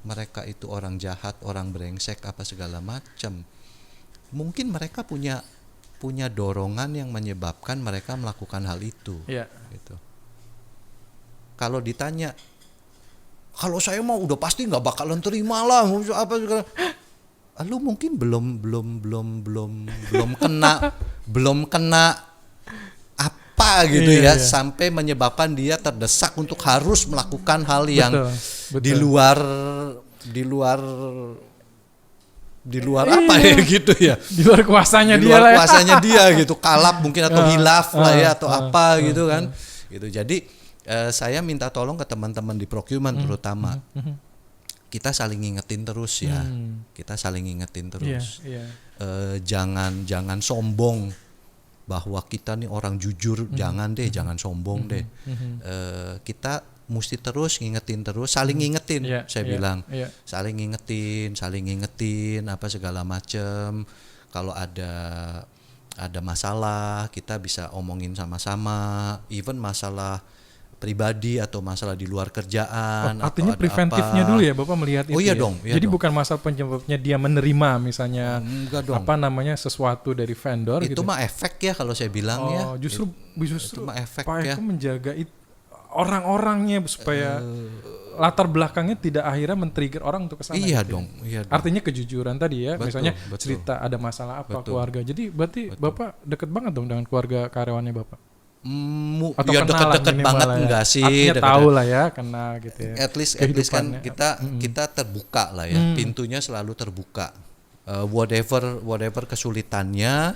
B: mereka itu orang jahat, orang brengsek apa segala macam. Mungkin mereka punya dorongan yang menyebabkan mereka melakukan hal itu.
A: Iya.
B: Gitu. Kalau ditanya, kalau saya mau udah pasti nggak bakalan terima lah, apa segala. Lu mungkin belum kena apa gitu ya, sampai menyebabkan dia terdesak untuk harus melakukan hal yang
A: betul.
B: di luar apa ya gitu ya,
A: di luar kuasanya
B: di
A: dia
B: luar
A: lah
B: kuasanya dia gitu, kalap mungkin atau hilaf lah ya, atau apa gitu kan gitu. Jadi saya minta tolong ke teman-teman di procurement terutama, kita saling ngingetin terus ya, kita saling ngingetin terus. Jangan sombong bahwa kita nih orang jujur, jangan sombong deh. Kita mesti terus ngingetin terus, saling ngingetin, saya bilang, saling ngingetin apa segala macem. Kalau ada masalah kita bisa omongin sama-sama, even masalah pribadi atau masalah di luar kerjaan.
A: Artinya preventifnya dulu ya Bapak melihat itu.
B: Oh iya
A: ya?
B: dong. Iya
A: jadi
B: dong.
A: bukan masalah penyebabnya dia menerima misalnya sesuatu dari vendor
B: itu
A: gitu.
B: mah efek ya kalau saya bilang ya.
A: Justru
B: itu mah efek
A: Pak
B: ya.
A: Eko menjaga orang-orangnya supaya latar belakangnya tidak akhirnya men-trigger orang untuk kesana.
B: Iya
A: gitu.
B: dong.
A: Artinya kejujuran tadi ya,
B: betul,
A: misalnya
B: betul.
A: cerita ada masalah apa keluarga. Jadi berarti Bapak deket banget dong dengan keluarga karyawannya Bapak.
B: Atau ya deket-deket banget ya. Enggak sih.
A: Artinya tahu lah ya, kenal gitu ya.
B: At least kan kita terbuka lah ya, pintunya selalu terbuka. Whatever kesulitannya,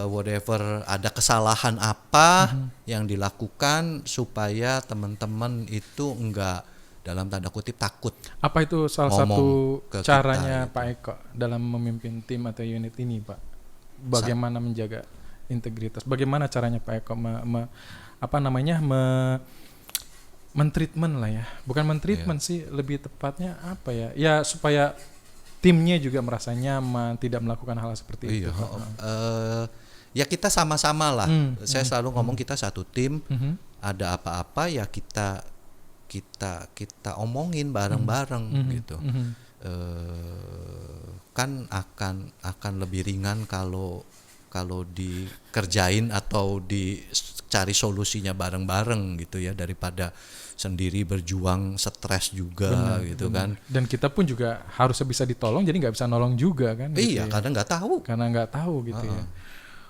B: whatever ada kesalahan apa yang dilakukan supaya teman-teman itu enggak dalam tanda kutip takut.
A: Apa itu salah satu caranya
B: kita,
A: Pak Eko dalam memimpin tim atau unit ini Pak? Bagaimana menjaga integritas? Bagaimana caranya Pak Eko mentreatment lah ya? Bukan mentreatment sih, lebih tepatnya apa ya? Ya supaya timnya juga merasa nyaman, tidak melakukan hal seperti itu.
B: Ya kita sama-sama lah. Saya selalu ngomong kita satu tim. Ada apa-apa ya kita omongin bareng-bareng gitu. Kan akan lebih ringan kalau dikerjain atau dicari solusinya bareng-bareng gitu ya, daripada sendiri berjuang stres juga. Benar, gitu kan.
A: Dan kita pun juga harus bisa ditolong, jadi nggak bisa nolong juga kan.
B: Iya,
A: gitu
B: karena nggak tahu
A: gitu ya.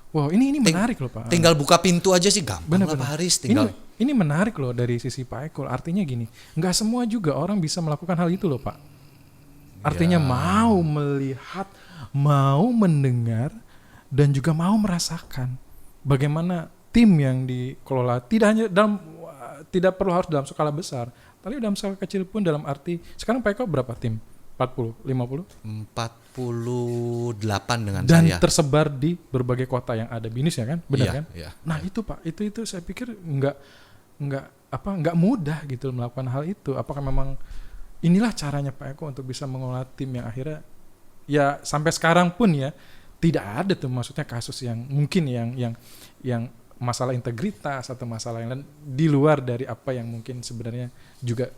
A: Wow, ini menarik loh Pak.
B: Tinggal buka pintu aja sih gampang lah Pak Haris.
A: Ini menarik loh dari sisi Pak Eko. Artinya gini, nggak semua juga orang bisa melakukan hal itu loh Pak. Artinya mau melihat, mau mendengar, dan juga mau merasakan bagaimana tim yang dikelola tidak perlu harus dalam skala besar, tapi dalam skala kecil pun, dalam arti sekarang Pak Eko berapa tim? 40, 50?
B: 48 dengan
A: dan
B: saya. Dan
A: tersebar di berbagai kota yang ada BINIS ya kan? Benar kan?
B: Iya,
A: nah itu Pak, itu saya pikir nggak mudah gitu melakukan hal itu. Apakah memang inilah caranya Pak Eko untuk bisa mengelola tim yang akhirnya ya sampai sekarang pun ya tidak ada tuh maksudnya kasus yang mungkin yang masalah integritas atau masalah yang lain di luar dari apa yang mungkin sebenarnya juga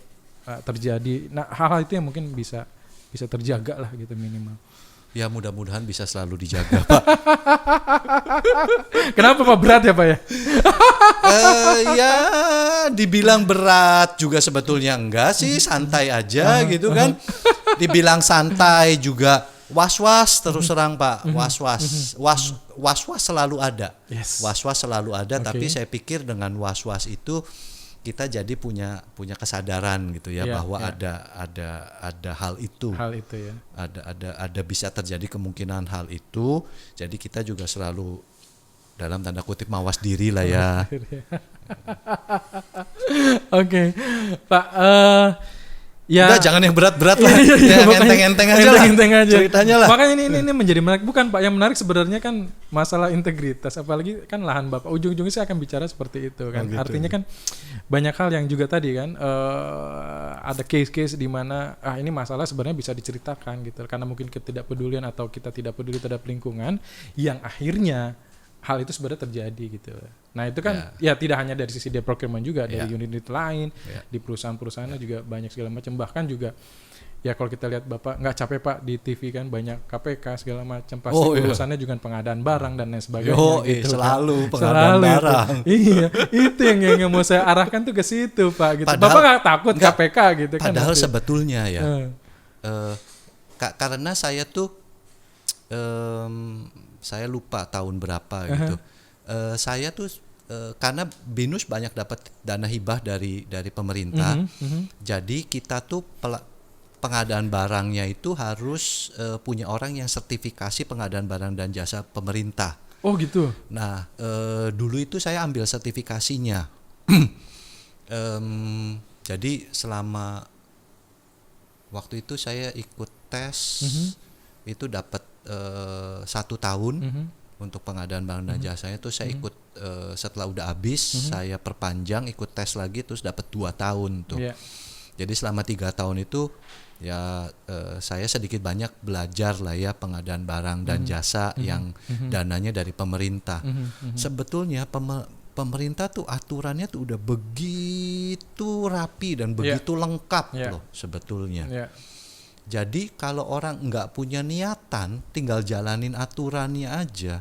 A: terjadi. Nah hal-hal itu yang mungkin bisa terjaga lah gitu minimal.
B: Ya mudah-mudahan bisa selalu dijaga Pak.
A: Kenapa Pak, berat ya Pak ya?
B: Ya dibilang berat juga sebetulnya enggak sih, santai aja gitu kan. Dibilang santai juga was-was terus terang Pak. Was-was selalu ada.
A: Yes.
B: Was-was selalu ada, tapi saya pikir dengan was-was itu kita jadi punya kesadaran gitu ya, bahwa ada hal itu
A: ya,
B: ada bisa terjadi kemungkinan hal itu, jadi kita juga selalu dalam tanda kutip mawas diri lah ya.
A: Oke, Pak. Ya,
B: udah jangan yang berat-berat lah, yang enteng-enteng aja lah ceritanya lah.
A: Makanya ini menjadi menarik, bukan Pak, yang menarik sebenarnya kan masalah integritas, apalagi kan lahan Bapak ujung-ujungnya saya akan bicara seperti itu kan. Gitu. Artinya kan banyak hal yang juga tadi kan ada case-case di mana ini masalah sebenarnya bisa diceritakan gitu, karena mungkin ketidakpedulian atau kita tidak peduli terhadap lingkungan yang akhirnya hal itu sebenarnya terjadi gitu. Nah itu kan ya tidak hanya dari sisi procurement juga, dari unit-unit lain, di perusahaan-perusahaannya juga banyak segala macam. Bahkan juga ya kalau kita lihat Bapak nggak capek Pak di TV kan, banyak KPK segala macam, pasti urusannya juga pengadaan barang dan lain sebagainya. Gitu,
B: selalu kan. Pengadaan barang.
A: Iya, itu yang mau saya arahkan tuh ke situ Pak. Gitu. Padahal, Bapak nggak takut KPK gitu kan?
B: Padahal sebetulnya ya, karena saya tuh saya lupa tahun berapa gitu. Saya tuh karena BINUS banyak dapat dana hibah dari pemerintah. Jadi kita tuh pengadaan barangnya itu harus punya orang yang sertifikasi pengadaan barang dan jasa pemerintah.
A: Oh gitu.
B: Nah, dulu itu saya ambil sertifikasinya. Jadi selama waktu itu saya ikut tes, itu dapat 1 tahun untuk pengadaan barang dan jasanya. Itu saya ikut setelah udah habis saya perpanjang, ikut tes lagi, terus dapat 2 tahun tuh. Jadi selama 3 tahun itu ya saya sedikit banyak belajar lah ya pengadaan barang dan jasa yang dananya dari pemerintah. Sebetulnya pemerintah tuh aturannya tuh udah begitu rapi dan begitu lengkap loh sebetulnya. Jadi kalau orang nggak punya niatan, tinggal jalanin aturannya aja,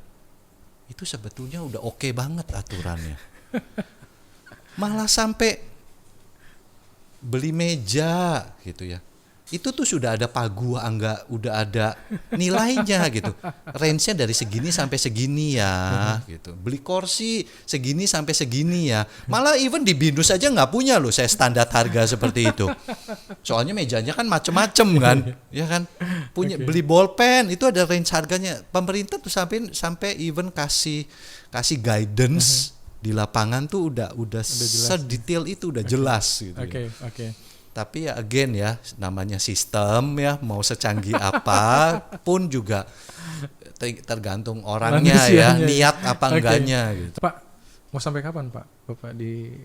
B: itu sebetulnya udah oke banget aturannya. Malah sampai beli meja gitu ya, itu tuh sudah ada paguangga, udah ada nilainya gitu. Range-nya dari segini sampai segini ya gitu. Beli kursi segini sampai segini ya. Malah even di BINUS aja nggak punya loh saya standar harga seperti itu. Soalnya mejanya kan macem-macem kan, ya kan. Punya beli bolpen itu ada range harganya. Pemerintah tuh sampai even kasih guidance di lapangan tuh udah sedetail itu, udah jelas gitu.
A: Oke.
B: Tapi ya again ya, namanya sistem ya, mau secanggih apa pun juga tergantung orangnya ya, niat apa enggaknya gitu.
A: Pak, mau sampai kapan Pak Bapak di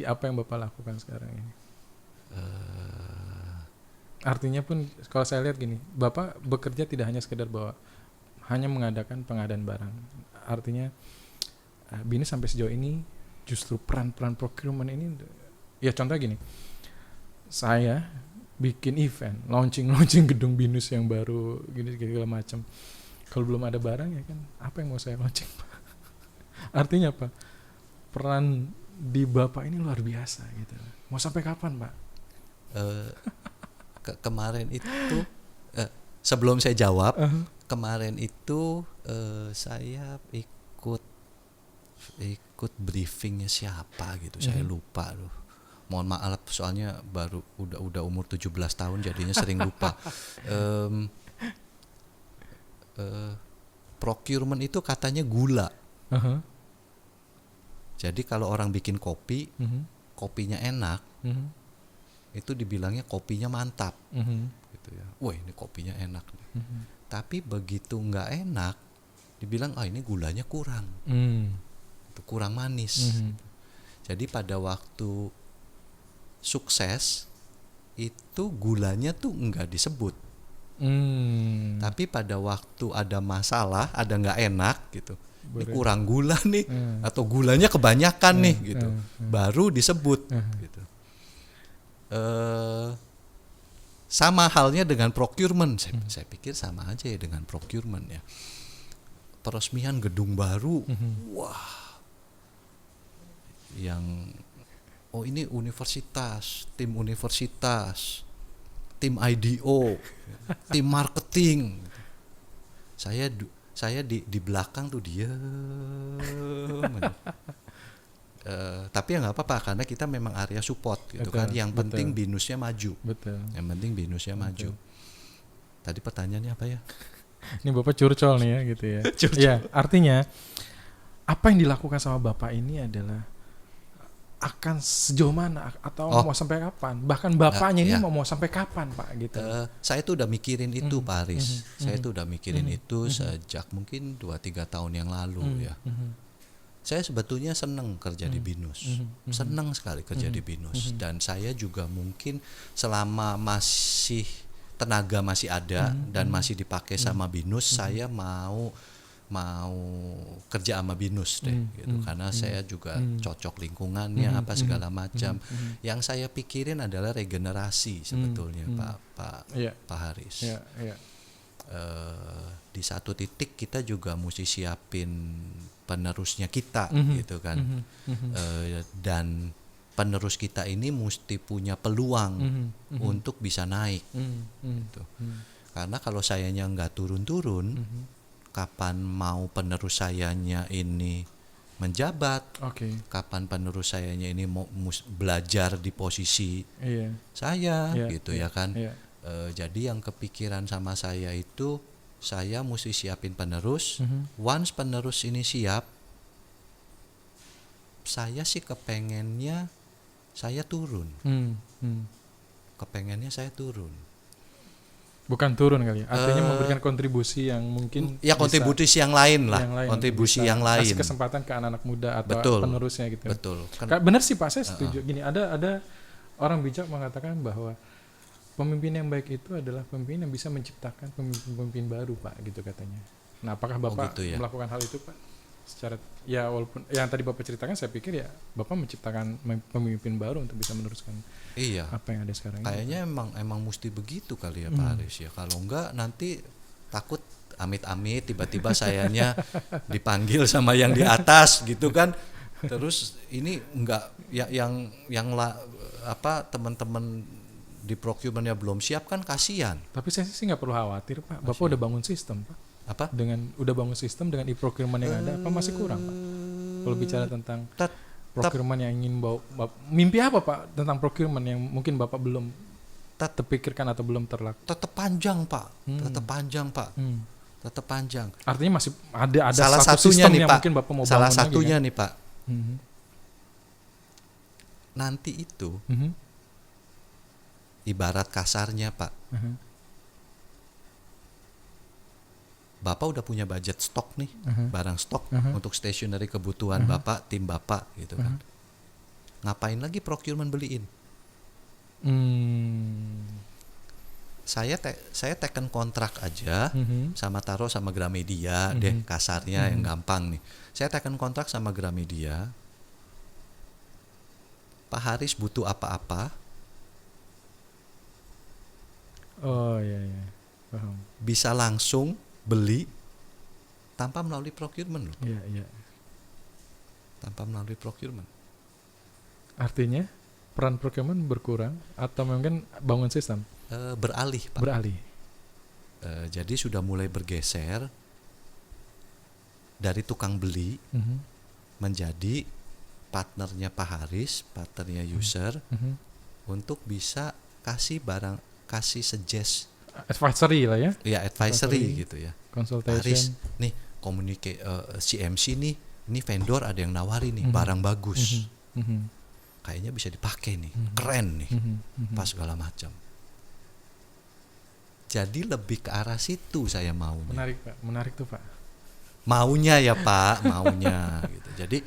A: apa yang Bapak lakukan sekarang ini? Artinya pun kalau saya lihat gini, Bapak bekerja tidak hanya sekedar bahwa hanya mengadakan pengadaan barang. Artinya BINUS sampai sejauh ini justru peran-peran procurement ini, ya contoh gini, saya bikin event, launching gedung BINUS yang baru, gini segala macam. Kalau belum ada barang ya kan, apa yang mau saya launching? Artinya apa? Peran di Bapak ini luar biasa gitu. Mau sampai kapan Pak?
B: Kemarin itu, sebelum saya jawab, kemarin itu saya ikut briefingnya siapa gitu, saya lupa loh. Mohon maaf soalnya baru udah umur 17 tahun jadinya sering lupa. Procurement itu katanya gula. Jadi kalau orang bikin kopi, kopinya enak, itu dibilangnya kopinya mantap, gitu ya. Wah ini kopinya enak. Tapi begitu nggak enak, dibilang ini gulanya kurang, kurang manis. Jadi pada waktu sukses itu gulanya tuh nggak disebut, tapi pada waktu ada masalah, ada nggak enak gitu, ini kurang gula nih, atau gulanya kebanyakan nih gitu, baru disebut gitu. Sama halnya dengan procurement, saya pikir sama aja ya dengan procurement ya. Peresmian gedung baru, wah, yang ini universitas, tim IDO, tim marketing. Saya di belakang tuh diam. Tapi ya nggak apa-apa karena kita memang area support gitu kan. Yang penting binusnya maju. Yang penting binusnya maju. Tadi pertanyaannya apa ya?
A: Ini Bapak curcol nih ya gitu ya. Iya, artinya apa yang dilakukan sama Bapak ini adalah akan sejauh mana atau mau sampai kapan? Bahkan Bapaknya ini mau sampai kapan, Pak gitu.
B: Saya tuh udah mikirin itu, Pak Aris. Saya tuh udah mikirin itu sejak mungkin 2-3 tahun yang lalu ya. Saya sebetulnya senang kerja di BINUS. Senang sekali kerja di BINUS dan saya juga mungkin selama masih tenaga masih ada dan masih dipakai sama BINUS, saya mau kerja sama BINUS deh gitu karena saya juga cocok lingkungannya apa segala macam. Yang saya pikirin adalah regenerasi sebetulnya Pak Haris. Di satu titik kita juga mesti siapin penerusnya kita gitu kan. Dan penerus kita ini mesti punya peluang untuk bisa naik gitu. Karena kalau sayanya nggak turun-turun, kapan mau penerus sayanya ini menjabat, kapan penerus sayanya ini mau belajar di posisi saya gitu ya kan. Jadi yang kepikiran sama saya itu saya mesti siapin penerus. Once penerus ini siap, saya sih kepengennya saya turun. Kepengennya saya turun.
A: Bukan turun kali ya. Artinya memberikan kontribusi yang mungkin
B: kontribusi yang lain lah. Kontribusi yang lain.
A: Kasih kesempatan ke anak-anak muda atau penerusnya gitu.
B: Betul.
A: Benar sih Pak, saya setuju. Gini, ada orang bijak mengatakan bahwa pemimpin yang baik itu adalah pemimpin yang bisa menciptakan pemimpin baru, Pak, gitu katanya. Nah, apakah Bapak melakukan hal itu, Pak? Secara walaupun yang tadi Bapak ceritakan, saya pikir ya Bapak menciptakan pemimpin baru untuk bisa meneruskan apa yang ada sekarang.
B: Kayaknya emang mesti begitu kali ya Pak Haris ya. Kalau enggak nanti takut amit-amit tiba-tiba sayanya dipanggil sama yang di atas gitu kan. Terus ini enggak teman-teman di procurementnya belum siap kan kasihan.
A: Tapi saya sih nggak perlu khawatir Pak. Bapak udah bangun sistem Pak.
B: Apa?
A: Udah bangun sistem dengan e-procurement yang ada, apa masih kurang Pak? Kalau bicara tentang procurement yang ingin bawa, mimpi apa Pak tentang procurement yang mungkin Bapak belum terpikirkan atau belum terlakukan?
B: Tetap panjang Pak, tetap panjang.
A: Artinya masih ada
B: salah
A: satu
B: satunya
A: sistem
B: nih
A: yang
B: Pak,
A: mungkin Bapak mau
B: salah
A: bangun
B: satunya
A: lagi,
B: nih Pak. Nanti itu ibarat kasarnya Pak. Bapak udah punya budget stok nih, barang stok untuk stationery kebutuhan Bapak, tim Bapak gitu kan. Ngapain lagi procurement beliin? Saya teken kontrak aja taruh sama Gramedia deh kasarnya yang gampang nih. Saya teken kontrak sama Gramedia. Pak Haris butuh apa-apa?
A: Oh iya, paham.
B: Bisa langsung beli tanpa melalui procurement loh.
A: Iya.
B: Tanpa melalui procurement.
A: Artinya peran procurement berkurang atau mungkin bangun sistem?
B: Beralih Pak. Jadi sudah mulai bergeser dari tukang beli menjadi partnernya Pak Haris, partnernya user untuk bisa kasih suggest.
A: Advisory lah ya?
B: Iya, advisory gitu ya.
A: Consultation.
B: Haris, nih CMC nih, ini vendor ada yang nawarin nih barang bagus. Kayaknya bisa dipakai nih, keren nih, pas segala macam. Jadi lebih ke arah situ saya maunya.
A: Menarik Pak, menarik tuh Pak.
B: Maunya ya Pak, maunya gitu. Jadi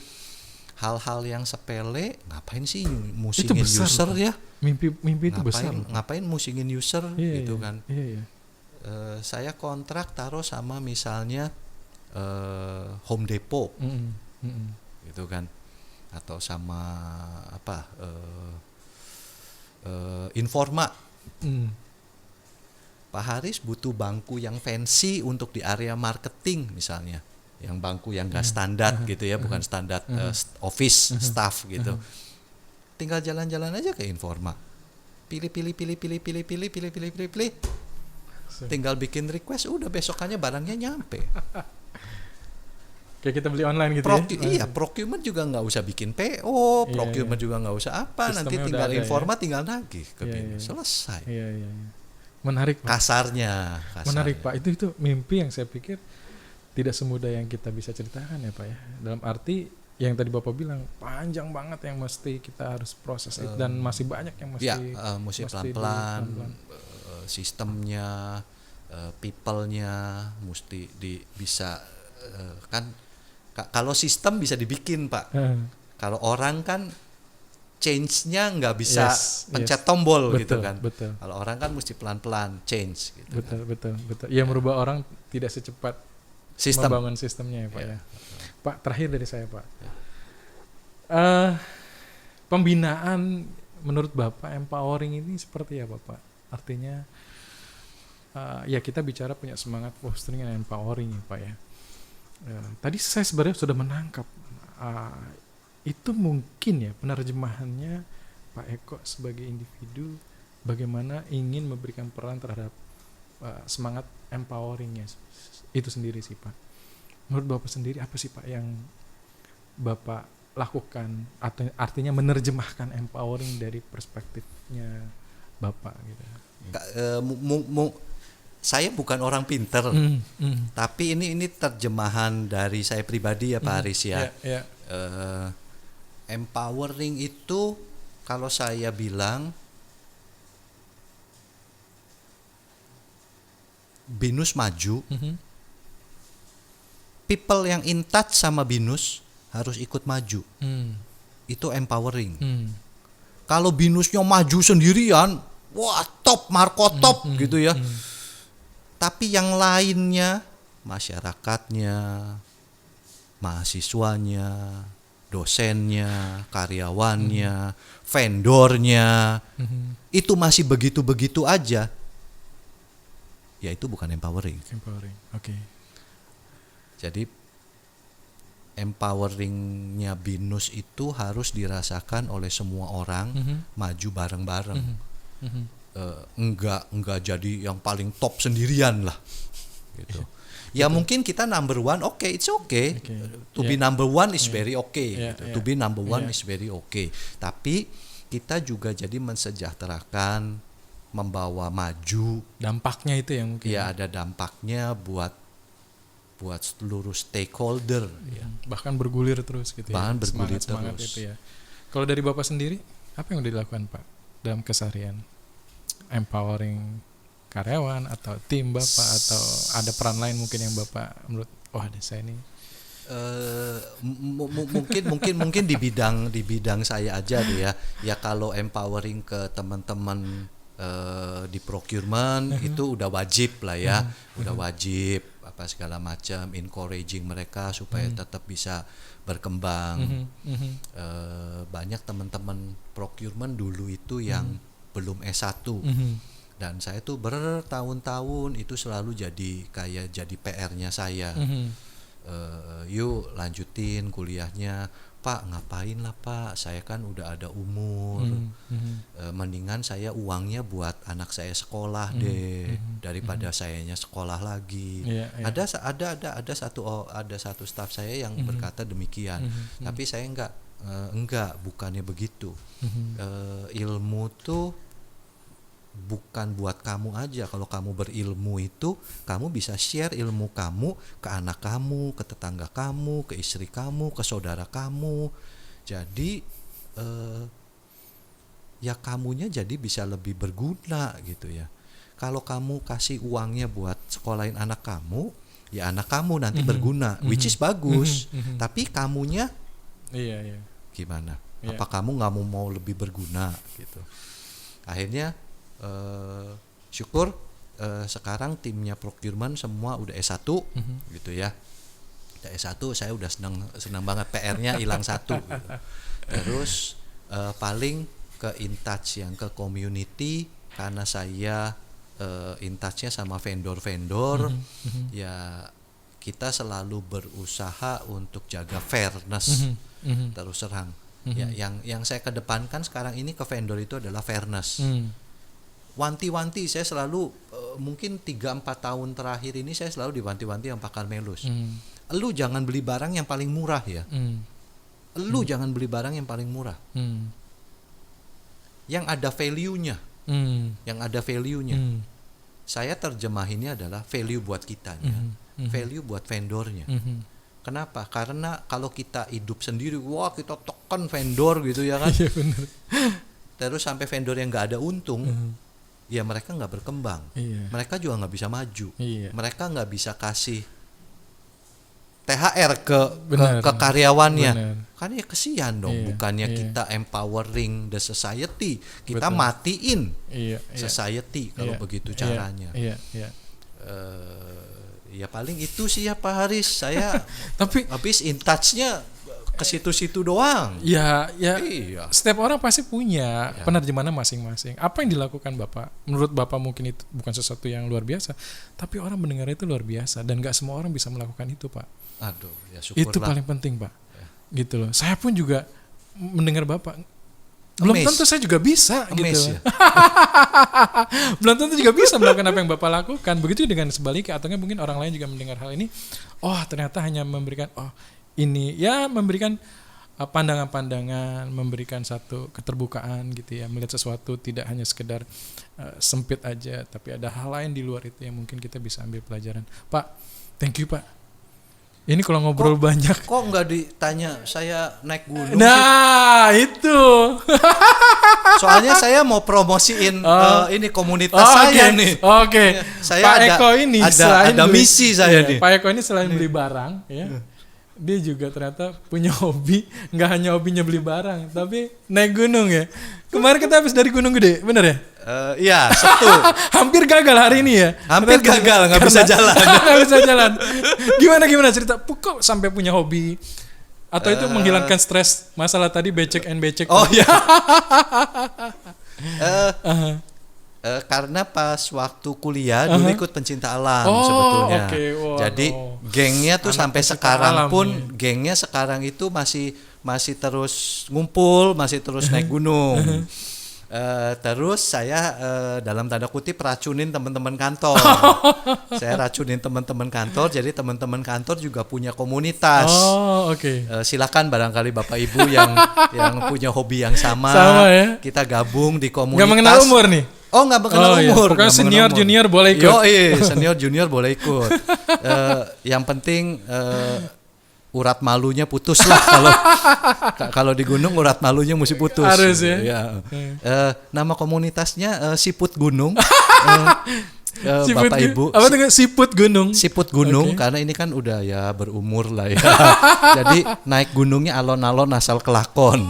B: hal-hal yang sepele ngapain sih musingin besar, user Pak. Ya?
A: Mimpi itu besar.
B: Ngapain musingin user gitu kan?
A: Iya.
B: Saya kontrak taruh sama misalnya Home Depot, gitu kan? Atau sama Informa. Pak Haris butuh bangku yang fancy untuk di area marketing misalnya, yang bangku yang gak standar gitu ya, bukan standar office staff gitu. Tinggal jalan-jalan aja ke Informa, pilih. Tinggal bikin request, udah besokannya barangnya nyampe.
A: Kayak kita beli online gitu ya.
B: Iya, procurement juga nggak usah bikin PO, procurement juga nggak usah apa, nanti tinggal informa, tinggal nagih ke BINUS, selesai.
A: Iya. Menarik, Pak.
B: Kasarnya.
A: Menarik, Pak. Itu mimpi yang saya pikir tidak semudah yang kita bisa ceritakan ya, Pak ya. Dalam arti yang tadi Bapak bilang panjang banget yang mesti kita harus proses dan masih banyak yang mesti
B: pelan-pelan, sistemnya, people-nya mesti bisa kan. Kalau sistem bisa dibikin, Pak. Kalau orang kan change-nya nggak bisa pencet tombol gitu kan.
A: Betul.
B: Kalau orang kan mesti pelan-pelan change gitu.
A: Betul. Ya, merubah orang tidak secepat membangun sistemnya ya, Pak ya. Pak, terakhir dari saya, Pak. Pembinaan menurut Bapak empowering ini seperti apa, Pak? Artinya ya kita bicara punya semangat fostering and empowering ya, Pak ya. Tadi saya sebenarnya sudah menangkap itu mungkin ya penerjemahannya Pak Eko sebagai individu bagaimana ingin memberikan peran terhadap semangat empoweringnya itu sendiri sih, Pak. Menurut Bapak sendiri apa sih, Pak, yang Bapak lakukan atau artinya menerjemahkan empowering dari perspektifnya Bapak gitu?
B: Saya bukan orang pinter, tapi ini terjemahan dari saya pribadi ya, Pak Aris ya. Empowering itu kalau saya bilang BINUS maju, people yang in touch sama BINUS harus ikut maju. Itu empowering. Kalau BINUSnya maju sendirian, wah top, Marco top gitu ya. Tapi yang lainnya, masyarakatnya, mahasiswanya, dosennya, karyawannya, vendornya, itu masih begitu-begitu aja, ya itu bukan empowering.
A: Oke.
B: Jadi empoweringnya BINUS itu harus dirasakan oleh semua orang, maju bareng-bareng. Enggak jadi yang paling top sendirian lah gitu. Ya mungkin kita number one, it's okay. To be number one is very okay. To be number one is very okay. Tapi kita juga jadi mensejahterakan, membawa maju.
A: Dampaknya itu yang mungkin.
B: Ya ada dampaknya buat seluruh stakeholder.
A: Bahkan bergulir terus gitu.
B: Bahkan bergulir
A: semangat
B: terus.
A: Itu ya. Kalau dari Bapak sendiri, apa yang dilakukan, Pak, dalam keseharian? Empowering karyawan atau tim Bapak atau ada peran lain mungkin yang Bapak menurut saya ini
B: mungkin di bidang saya aja deh ya kalau empowering ke teman-teman di procurement itu udah wajib lah ya, udah wajib apa segala macam, encouraging mereka supaya tetap bisa berkembang. Banyak teman-teman procurement dulu itu yang belum S1 dan saya tuh bertahun-tahun itu selalu jadi PR-nya saya. Yuk lanjutin kuliahnya, Pak, ngapain lah Pak, saya kan udah ada umur, mendingan saya uangnya buat anak saya sekolah deh daripada sayanya sekolah lagi. Ada satu staf saya yang berkata demikian, tapi saya enggak, bukannya begitu. Ilmu tuh bukan buat kamu aja. Kalau kamu berilmu itu kamu bisa share ilmu kamu ke anak kamu, ke tetangga kamu, ke istri kamu, ke saudara kamu. Jadi ya kamunya jadi bisa lebih berguna gitu ya. Kalau kamu kasih uangnya buat sekolahin anak kamu, ya anak kamu nanti berguna, which is bagus. Tapi kamunya gimana? Apa kamu nggak mau lebih berguna gitu? Akhirnya syukur sekarang timnya procurement semua udah S1 gitu ya. Udah S1 saya udah senang banget, PR-nya hilang satu gitu. Terus paling ke in touch yang ke community karena saya in touch-nya sama vendor-vendor ya kita selalu berusaha untuk jaga fairness terus terang. Ya, yang saya kedepankan sekarang ini ke vendor itu adalah fairness. Wanti-wanti saya selalu mungkin 3-4 tahun terakhir ini saya selalu diwanti-wanti yang pakar Melus. Lu jangan beli barang yang paling murah ya. Lu jangan beli barang yang paling murah. Yang ada value-nya. Yang ada value-nya. Saya terjemahinnya adalah value buat kitanya, value buat vendornya. Kenapa? Karena kalau kita hidup sendiri, wah kita tekan vendor gitu ya kan.
A: Iya benar.
B: Terus sampai vendor yang nggak ada untung, ya mereka nggak berkembang. Mereka juga nggak bisa maju. Mereka nggak bisa kasih THR ke karyawannya. Kan ya kesian dong. Bukannya kita empowering the society, kita matiin society kalau begitu caranya. Ya paling itu sih ya Pak Haris. Saya
A: tapi
B: habis in touch-nya ke situ-situ doang.
A: Iya. Setiap orang pasti punya penerjemahannya masing-masing. Apa yang dilakukan Bapak? Menurut Bapak mungkin itu bukan sesuatu yang luar biasa, tapi orang mendengar itu luar biasa dan nggak semua orang bisa melakukan itu, Pak.
B: Aduh, ya syukurlah.
A: Itu paling penting, Pak. Gitu loh. Saya pun juga mendengar Bapak. Belum tentu saya juga bisa gitu. Ya? Belum tentu juga bisa melakukan apa yang Bapak lakukan. Begitu dengan sebaliknya, atau mungkin orang lain juga mendengar hal ini, oh ternyata hanya memberikan ini ya, memberikan pandangan-pandangan, memberikan satu keterbukaan gitu ya, melihat sesuatu tidak hanya sekedar sempit aja, tapi ada hal lain di luar itu yang mungkin kita bisa ambil pelajaran. Pak, thank you Pak. Ini kalau ngobrol banyak.
B: Kok nggak ditanya saya naik gunung?
A: Nah itu.
B: Soalnya saya mau promosiin ini komunitas saya nih.
A: Oke.
B: Saya
A: Pak Eko ini
B: ada misi saya nih.
A: Pak Eko ini selain beli barang, ya, dia juga ternyata punya hobi. Nggak hanya hobinya beli barang, tapi naik gunung ya. Kemarin kita habis dari Gunung Gede, bener ya?
B: Iya, Sabtu.
A: Hampir gagal hari ini ya.
B: Hampir gagal, nggak bisa jalan.
A: Nggak bisa jalan. Gimana cerita? Kok sampai punya hobi? Atau itu menghilangkan stres masalah tadi becek and becek?
B: Oh iya. Karena pas waktu kuliah dulu ikut pencinta alam sebetulnya. Jadi gengnya tuh sampai sekarang pun gengnya sekarang itu masih terus ngumpul, masih terus naik gunung. Terus saya dalam tanda kutip racunin teman-teman kantor. Saya racunin teman-teman kantor, jadi teman-teman kantor juga punya komunitas. Silakan barangkali Bapak Ibu yang punya hobi yang sama ya? Kita gabung di komunitas.
A: Gak mengenal umur nih?
B: Oh, nggak mengenal umur.
A: Pokoknya senior junior boleh ikut.
B: Senior junior boleh ikut. Yang penting urat malunya putus lah kalau di gunung urat malunya mesti putus.
A: Harus ya.
B: Nama komunitasnya Siput Gunung.
A: Bapak
B: Ibu.
A: Apa dengan Siput Gunung?
B: Siput Gunung karena ini kan udah ya berumur lah ya. Jadi naik gunungnya alon-alon asal kelakon.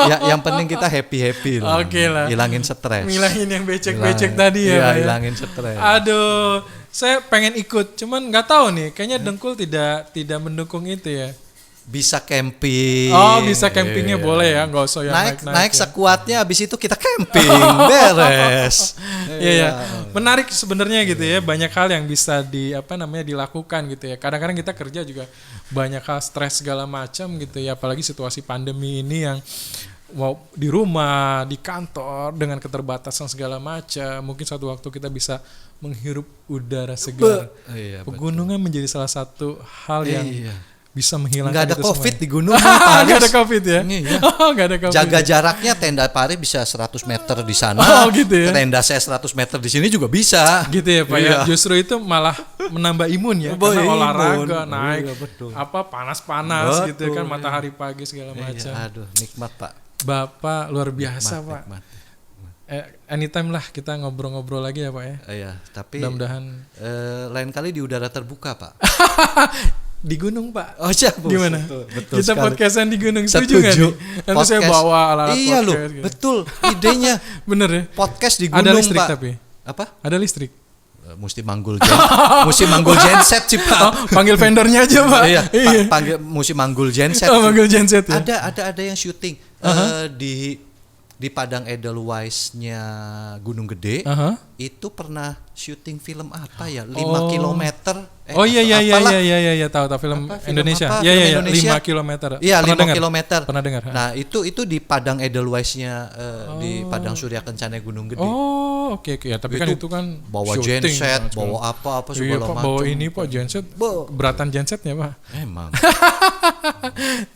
B: Yang penting kita happy lah.
A: Lah.
B: Hilangin stres.
A: Hilangin yang becek-becek tadi ya.
B: Iya, hilangin stres.
A: Aduh, saya pengen ikut, cuman nggak tahu nih. Kayaknya Dengkul tidak mendukung itu ya.
B: Bisa camping.
A: Bisa campingnya boleh ya, nggak usah yang
B: naik ya. Sekuatnya, habis itu kita camping, beres.
A: Iya. Menarik sebenarnya gitu ya, banyak hal yang bisa dilakukan gitu ya. Kadang-kadang kita kerja juga banyak hal, stres segala macam gitu ya, apalagi situasi pandemi ini yang mau di rumah, di kantor dengan keterbatasan segala macam. Mungkin suatu waktu kita bisa menghirup udara segar. Pegunungan menjadi salah satu hal yang bisa menghilangkan.
B: Nggak ada
A: itu
B: COVID
A: semua.
B: Di gunung.
A: Nggak ada COVID ya.
B: Nggak ada COVID. Jaga jaraknya, tenda Pari bisa 100 meter di sana.
A: Gitu ya.
B: Tenda saya 100 meter di sini juga bisa.
A: Gitu ya Pak ya. Justru itu malah menambah imun ya. Karena olahraga naik panas-panas gitu kan, matahari pagi segala macam.
B: Aduh, nikmat Pak.
A: Bapak luar biasa Pak. Anytime lah kita ngobrol-ngobrol lagi ya Pak ya.
B: Iya, tapi
A: mudah-mudahan
B: lain kali di udara terbuka Pak.
A: Di gunung Pak.
B: Gimana?
A: Betul kita podcastan di gunung, setuju nggak nih? Nanti saya bawa alat-alat
B: podcast. Iya loh,
A: gitu.
B: Betul. Idenya.
A: Bener ya?
B: Podcast di gunung
A: Ada listrik
B: Pak.
A: Tapi?
B: Apa?
A: Ada listrik.
B: Mesti manggul genset sih Pak.
A: Panggil vendornya aja Pak.
B: Mesti manggul genset.
A: Manggil genset ya.
B: Ada yang syuting di Padang Edelweiss-nya Gunung Gede. Itu pernah syuting film apa ya? 5 kilometer.
A: Iya, tahu film Indonesia. Iya, 5 kilometer.
B: Iya, 5 kilometer.
A: Pernah dengar.
B: Nah, itu di Padang Edelweiss-nya di Padang Surya Kencana Gunung Gede.
A: Oh, oke. Ya, tapi kan itu kan
B: bawa
A: shooting,
B: genset,
A: kan,
B: bawa apa
A: iya,
B: segala
A: Pak,
B: macam.
A: bawa ini Pak genset, beratan gensetnya Pak.
B: Emang.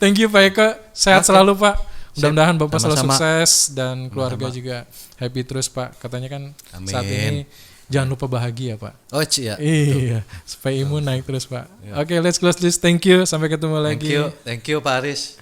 A: Thank you Pak Eko, sehat selalu Pak. Mudah-mudahan Bapak selalu
B: Sama-sama.
A: sukses dan keluarga juga happy terus Pak. Katanya kan saat ini jangan lupa bahagia Pak.
B: Oh iya.
A: Iya, supaya imun naik terus Pak. Oke, let's close this. Thank you, sampai ketemu lagi.
B: Thank you Pak Aris.